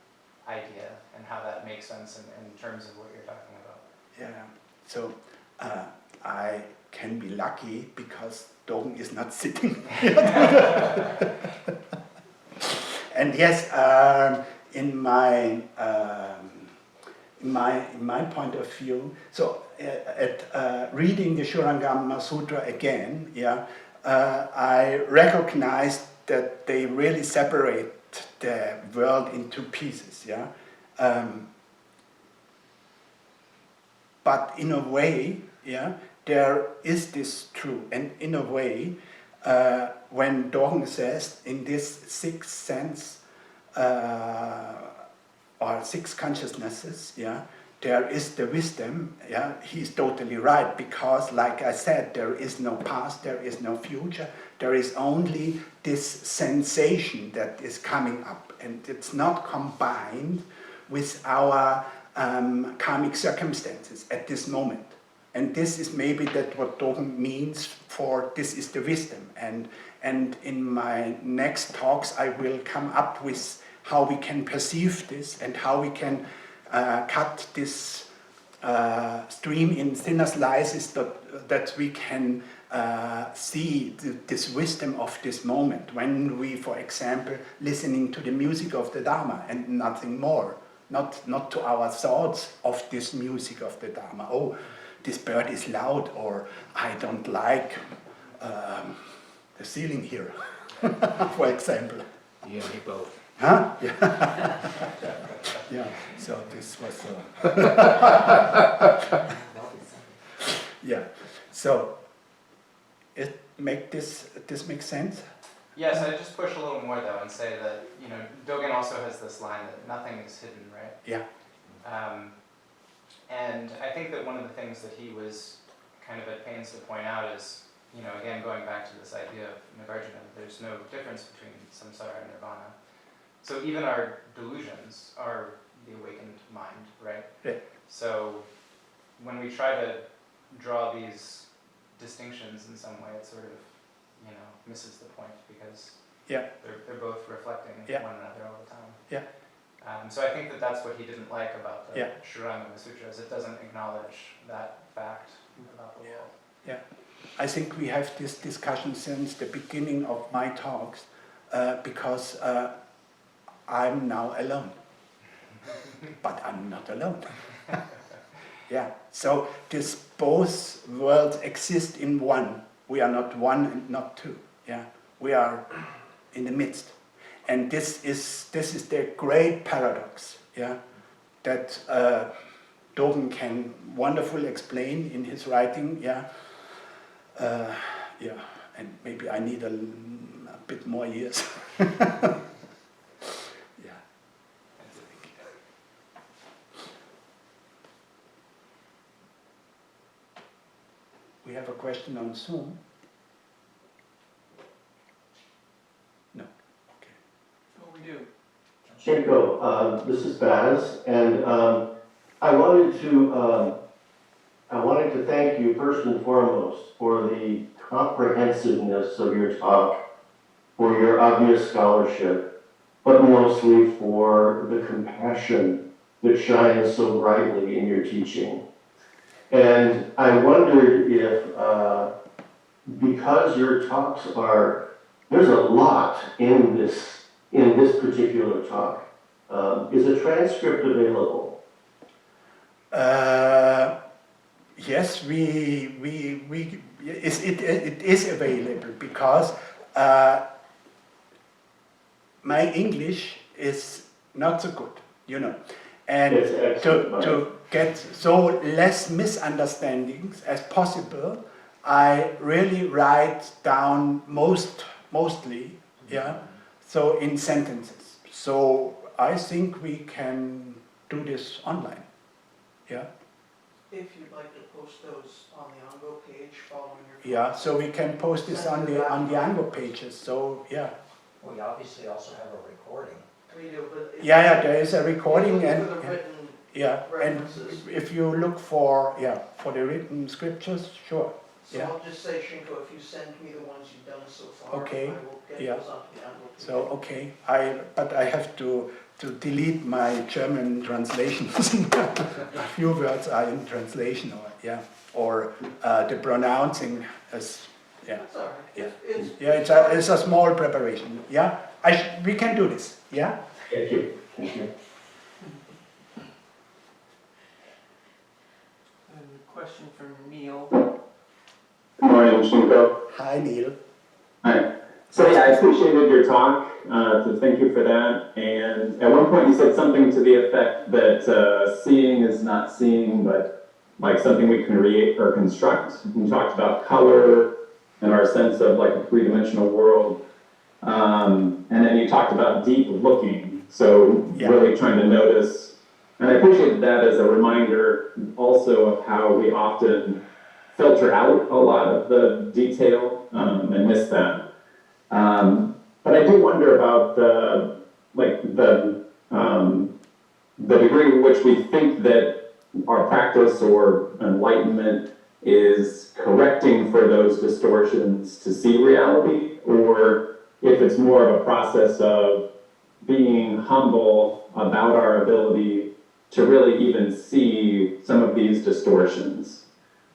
idea and how that makes sense in terms of what you're talking about. Yeah. So I can be lucky because Dogen is not sitting here. And yes, in my point of view, so at reading the Shurangama Sutra again, yeah, I recognized that they really separate the world into pieces, yeah. But in a way, yeah, there is this true, and in a way, when Dogen says in this 6 sense or 6 consciousnesses, yeah, there is the wisdom, yeah, he's totally right, because like I said, there is no past, there is no future, there is only this sensation that is coming up, and it's not combined with our karmic circumstances at this moment. And this is maybe that what Dogen means for this is the wisdom. And in my next talks I will come up with how we can perceive this and how we can cut this stream in thinner slices that we can see this wisdom of this moment when we, for example, listening to the music of the Dharma and nothing more, not to our thoughts of this music of the Dharma. Oh, this bird is loud, or I don't like the ceiling here, for example. You and me both. Huh? Yeah. Yeah. So this was. Yeah. So it this makes sense. Yes, I just push a little more though and say that, you know, Dogen also has this line that nothing is hidden, right? Yeah. And I think that one of the things that he was kind of at pains to point out is, you know, again, going back to this idea of Nagarjuna, there's no difference between samsara and nirvana. So even our delusions are the awakened mind, right? Yeah. So when we try to draw these distinctions in some way, it sort of, you know, misses the point because Yeah. they're both reflecting Yeah. one another all the time. Yeah. So I think that that's what he didn't like about the Yeah. Shurangama Sutras. It doesn't acknowledge that fact about the world. Yeah. I think we have this discussion since the beginning of my talks because I'm now alone. But I'm not alone. Yeah. So this both worlds exist in one. We are not one and not two. Yeah. We are in the midst. And this is the great paradox, yeah, that Dogen can wonderfully explain in his writing, yeah, yeah, and maybe I need a bit more years. Yeah. We have a question on Zoom. No. Okay. Oh, we do. Shinko, this is Baz, and I wanted to thank you first and foremost for the comprehensiveness of your talk, for your obvious scholarship, but mostly for the compassion that shines so brightly in your teaching. And I wondered if, because your talks there's a lot in this particular talk. Is a transcript available? Yes, it is available because my English is not so good, you know, and to get so less misunderstandings as possible, I really write down mostly, yeah. So in sentences. So I think we can do this online. Yeah. If you'd like to post those on the Ongo page following your. Yeah. So we can post this on the Ango pages. So yeah. We obviously also have a recording. We do, but. Yeah. There is a recording and. For the Yeah. written Yeah, and references. if you look for the written scriptures, sure. So Yeah. I'll just say, Shinko, if you send me the ones you've done so far, Okay, I will get yeah. those onto the envelope. So okay, but I have to delete my German translations. A few words are in translation, or the pronouncing is That's all right. yeah. It's a small preparation. Yeah, we can do this. Yeah. Thank you. Thank you. A question from Neil. Good morning, Shinko. Hi, Neil. Hi. So yeah, I appreciated your talk, so thank you for that. And at one point you said something to the effect that seeing is not seeing, but like something we can create or construct. You talked about color and our sense of like a three-dimensional world. And then you talked about deep looking, so Yeah. really trying to notice. And I appreciated that as a reminder also of how we often filter out a lot of the detail and miss that. But I do wonder about the degree to which we think that our practice or enlightenment is correcting for those distortions to see reality, or if it's more of a process of being humble about our ability to really even see some of these distortions.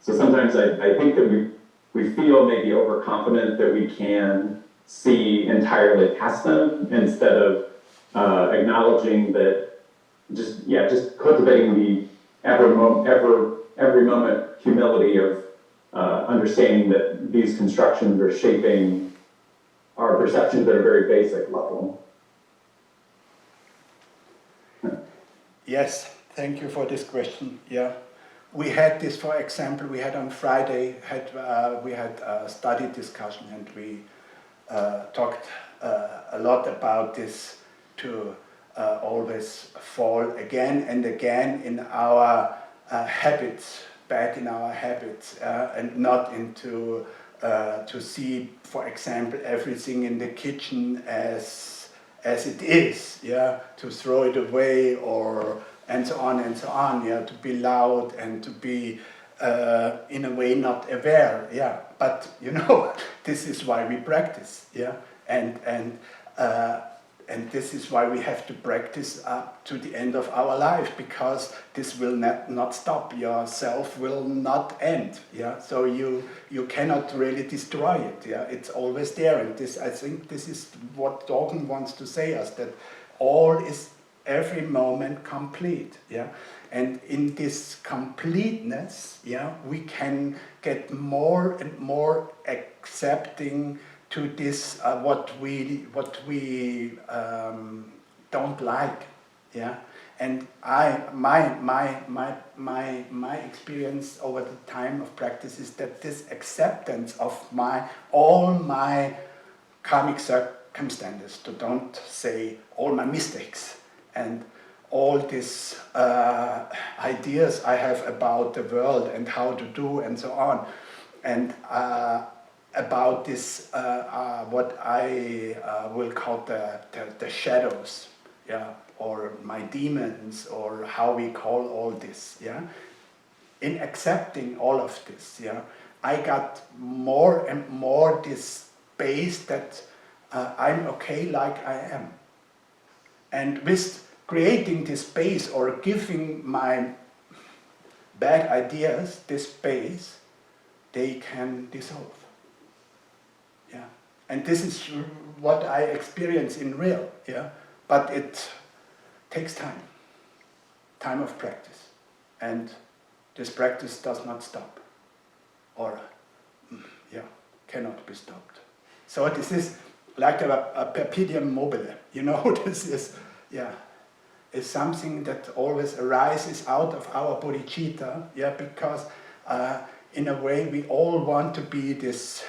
So sometimes I think that we feel maybe overconfident that we can see entirely past them instead of acknowledging that just cultivating the every moment humility of understanding that these constructions are shaping our perceptions at a very basic level. Yes, thank you for this question. Yeah, we had this, for example, we had on Friday, we had a study discussion, and we talked a lot about this to always fall again and again in our habits, back in our habits, and not into to see, for example, everything in the kitchen as it is, to throw it away, or and so on, to be loud and to be in a way not aware, but this is why we practice, and this is why we have to practice up to the end of our life, because this will not stop. Your self will not end. So you cannot really destroy it. It's always there, and I think this is what Dawkins wants to say us, that all is every moment complete. And in this completeness, we can get more and more accepting to this what we don't like, and my experience over the time of practice is that this acceptance of all my karmic circumstances, to don't say all my mistakes and all these ideas I have about the world and how to do and so on, and about this, what I will call the shadows, or my demons, or how we call all this, In accepting all of this, I got more and more this space that I'm okay like I am. And with creating this space, or giving my bad ideas this space, they can dissolve. And this is what I experience in real, but it takes time of practice, and this practice does not stop, or cannot be stopped. So this is like a perpetuum mobile, this is something that always arises out of our bodhicitta, because in a way we all want to be this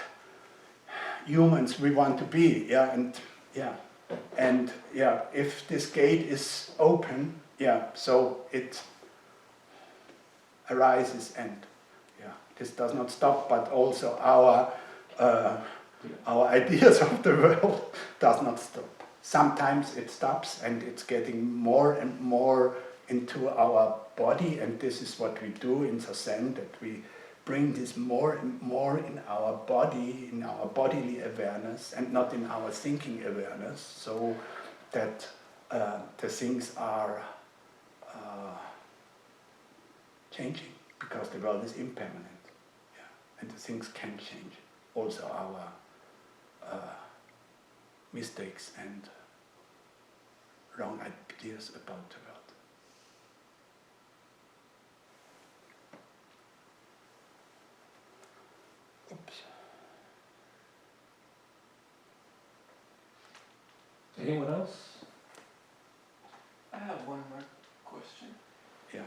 humans we want to be, and if this gate is open, so it arises, and this does not stop, but also our ideas of the world does not stop. Sometimes it stops, and it's getting more and more into our body, and this is what we do in zazen, that we bring this more and more in our body, in our bodily awareness, and not in our thinking awareness, so that the things are changing, because the world is impermanent, yeah, and the things can change. Also our mistakes and wrong ideas about the world. Oops. Anyone else? I have one more question. Yeah.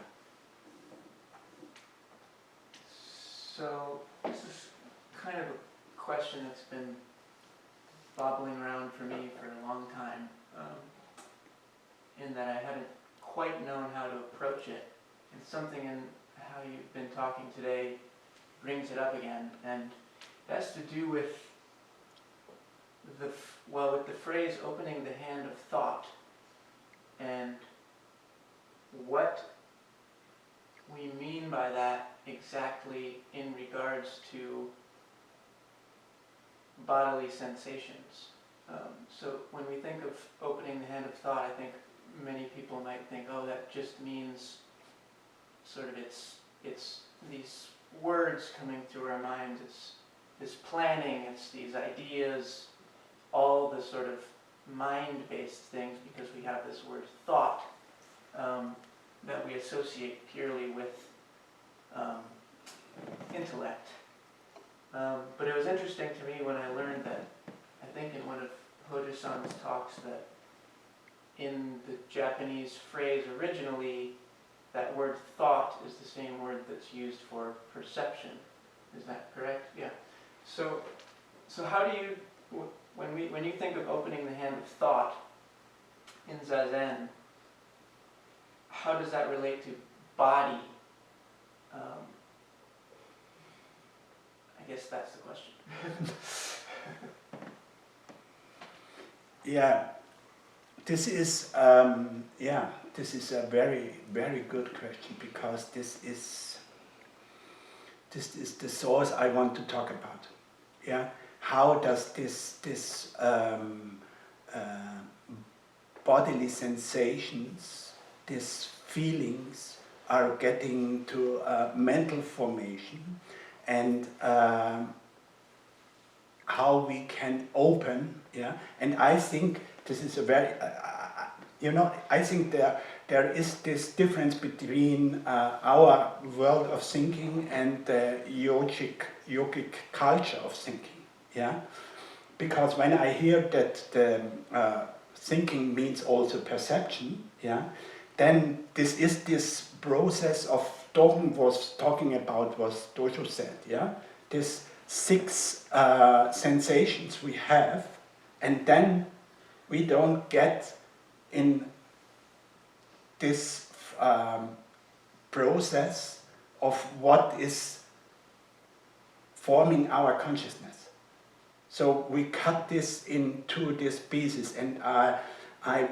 So this is kind of a question that's been bobbling around for me for a long time, in that I hadn't quite known how to approach it. And something in how you've been talking today brings it up again, and it has to do with with the phrase opening the hand of thought, and what we mean by that exactly in regards to bodily sensations. So when we think of opening the hand of thought, I think many people might think, oh, that just means sort of it's these words coming through our minds, it's this planning, it's these ideas, all the sort of mind-based things, because we have this word thought that we associate purely with intellect. But it was interesting to me when I learned that, I think in one of Hojo-san's talks, that in the Japanese phrase originally, that word thought is the same word that's used for perception. Is that correct? Yeah. So how do you, when you think of opening the hand of thought in zazen, how does that relate to body? I guess that's the question. Yeah, this is this is a very, very good question, because this is the source I want to talk about. Yeah, how does this bodily sensations, these feelings, are getting to mental formation, and how we can open, yeah. And I think this is a very, I think there is this difference between our world of thinking and the yogic culture of thinking, yeah. Because when I hear that the thinking means also perception, yeah, then this is this process of Dogen was talking about, was Dojo said, yeah, this 6 sensations we have, and then we don't get in this process of what is forming our consciousness. So we cut this into these pieces, and I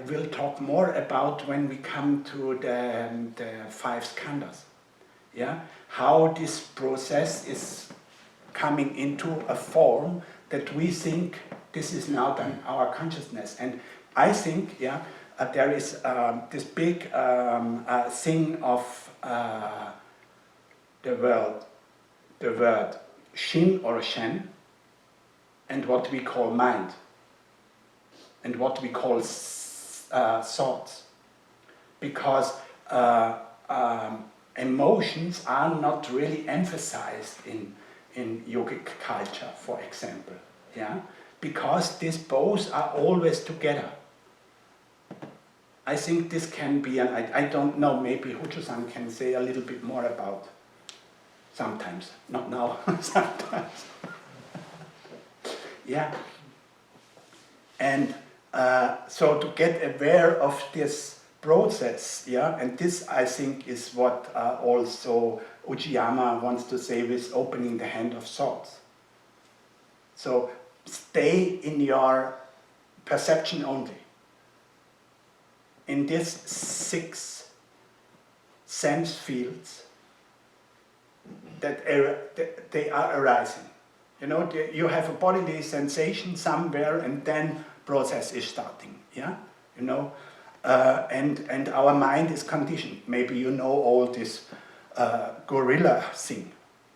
will talk more about when we come to the 5 skandhas. Yeah, how this process is coming into a form that we think this is now then our consciousness. And I think, yeah, there is this big thing of the word shin or shen, and what we call mind, and what we call thoughts. Because emotions are not really emphasized in yogic culture, for example, yeah, because these both are always together. I think this can be, and I don't know, maybe Hojo-san can say a little bit more about, sometimes, not now, sometimes. Yeah, and so to get aware of this process, yeah, and this I think is what also Uchiyama wants to say with opening the hand of thoughts. So stay in your perception only. In these 6 sense fields that they are arising. You know, you have a bodily sensation somewhere, and then process is starting. Yeah, you know, and our mind is conditioned. Maybe you know all this gorilla thing.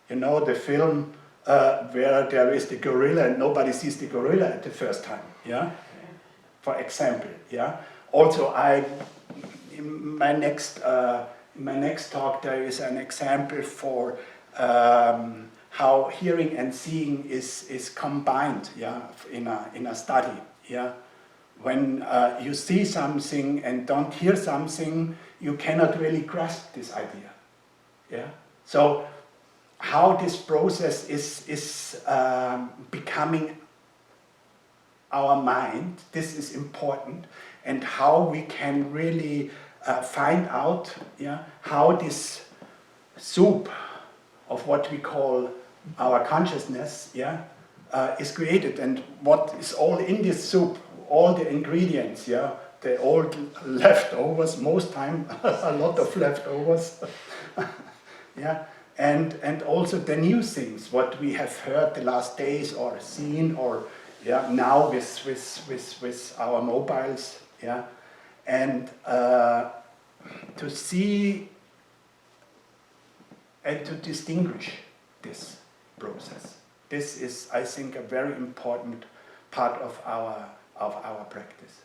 You know the film where there is the gorilla and nobody sees the gorilla at the first time. Yeah, for example. Yeah. Also, in my next talk there is an example for how hearing and seeing is combined. Yeah, in a study. Yeah. When you see something and don't hear something, you cannot really grasp this idea. Yeah. So how this process is becoming our mind, this is important, and how we can really find out, yeah, how this soup of what we call our consciousness, yeah, is created, and what is all in this soup, all the ingredients, yeah, the old leftovers, most time a lot of leftovers, yeah, and also the new things, what we have heard the last days or seen, or yeah, now with our mobiles, yeah, and to see and to distinguish this process. This is, I think, a very important part of our practice.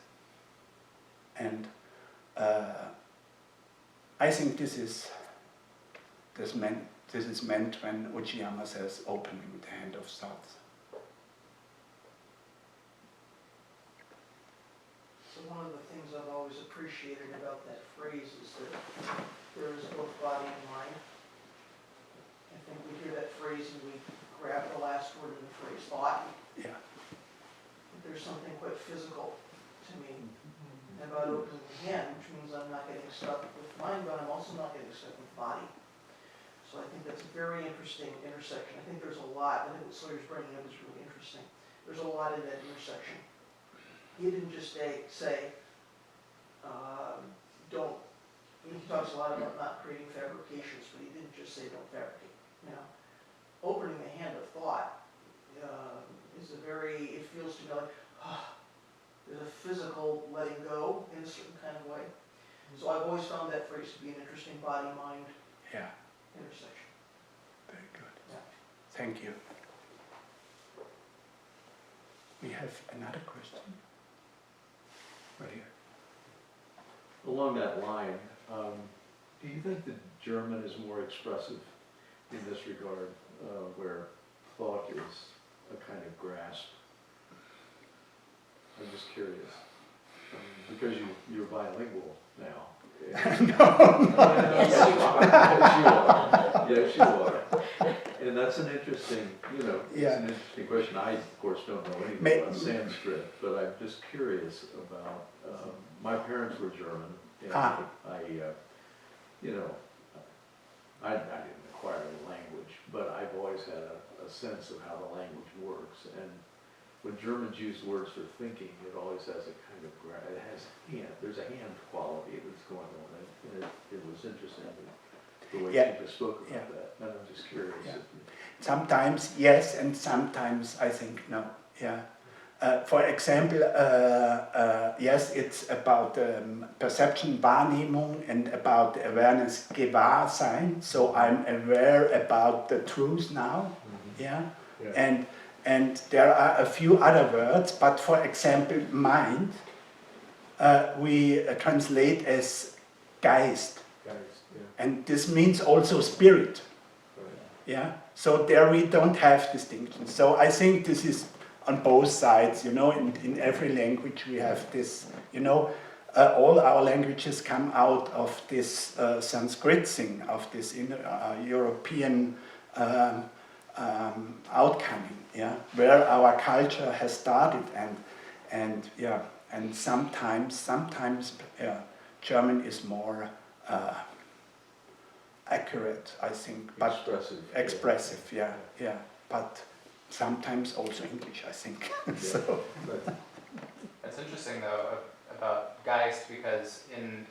And I think this is meant when Uchiyama says opening the hand of thoughts. So one of the things I've always appreciated about that phrase is that there is both body and mind. I think we hear that phrase and we grab the last word in the phrase, thought. Yeah. But there's something quite physical to me about opening the hand, which means I'm not getting stuck with mind, but I'm also not getting stuck with body. So I think that's a very interesting intersection. I think there's a lot. I think what Sawyer's bringing up is really interesting. There's a lot in that intersection. He didn't just say, don't, he talks a lot about not creating fabrications, but he didn't just say don't fabricate. You know, opening the hand of thought is a very, it feels to me like, there's a physical letting go in a certain kind of way. So I've always found that phrase to be an interesting body-mind intersection. Very good. Yeah. Thank you. We have another question. Right here. Along that line, do you think that German is more expressive in this regard, where thought is a kind of grasp? I'm just curious, because you're bilingual now. No. Yes, you are. And that's an interesting, it's Yeah. an interesting question. I, of course, don't know anything about Sanskrit, but I'm just curious about, my parents were German, and I didn't acquire the language, but I've always had a sense of how the language works. And when Germans use words for thinking, it always has a kind of, it has there's a hand quality that's going on. And it was interesting the way you just spoke about that. And I'm just curious. Yeah. Sometimes yes, and sometimes I think no. Yeah. For example, yes, it's about perception, Wahrnehmung, and about awareness, Gewahrsein. So I'm aware about the truth now. Yeah. And there are a few other words, but for example, mind, we translate as Geist. And this means also spirit. Yeah. So there we don't have distinction. So I think this is on both sides, in every language we have this, all our languages come out of this Sanskrit thing, of this European outcoming, where our culture has started, and sometimes German is more accurate, I think, but expressive, but sometimes also English, I think. So. That's interesting though about Geist, because in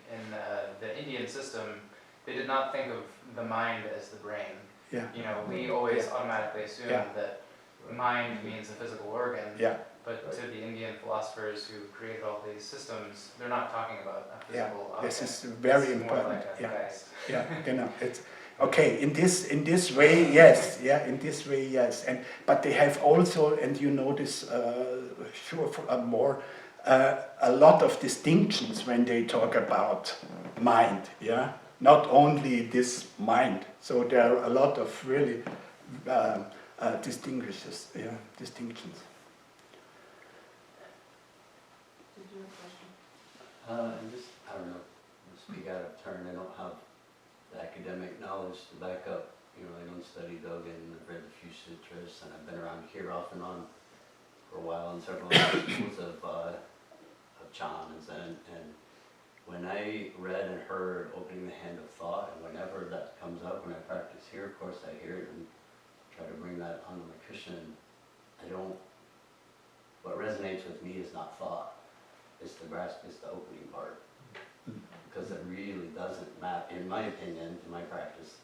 the Indian system, they did not think of the mind as the brain. Yeah. You know, we always automatically assume Yeah. that mind means a physical organ. Yeah. But to the Indian philosophers who created all these systems, they're not talking about a Yeah, physical object. this is very It's more important. like a Yeah. Geist. Yeah, genau. It's okay. In this way, yes. Yeah, in this way, yes. And but they have also, and you notice, sure, more a lot of distinctions when they talk about mind. Yeah, not only this mind. So there are a lot of really distinctions. Yeah, distinctions. Did you have a question? I'm just, I don't know, I'll speak out of turn, I don't have the academic knowledge to back up, I don't study Dogen, I've read a few sutras, and I've been around here off and on for a while in several schools of Chan and Zen, and when I read and heard Opening the Hand of Thought, and whenever that comes up, when I practice here, of course I hear it and try to bring that onto my cushion, what resonates with me is not thought. It's the grasp, it's the opening part. Because it really doesn't matter, in my opinion, in my practice,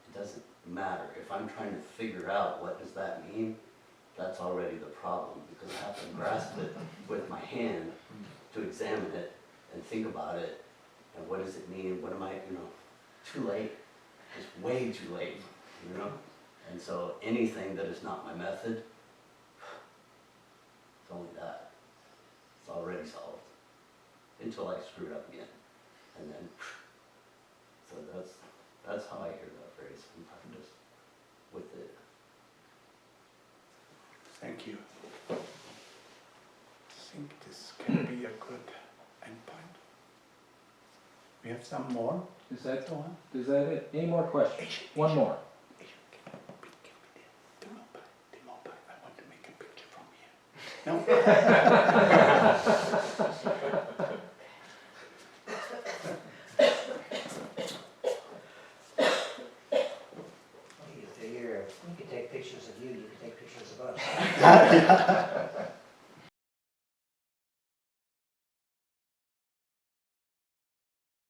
it doesn't matter. If I'm trying to figure out what does that mean, that's already the problem, because I have to grasp it with my hand to examine it and think about it, and what does it mean, what am I, too late. It's way too late, And so anything that is not my method, it's only that. It's already solved. Until I screw it up again. And then, so that's how I hear that phrase in practice with it. Thank you. I think this can be a good endpoint. We have some more. Is that it? Any more questions? One more. I want to make a picture from here. No? You could take pictures of you, you could take pictures of us.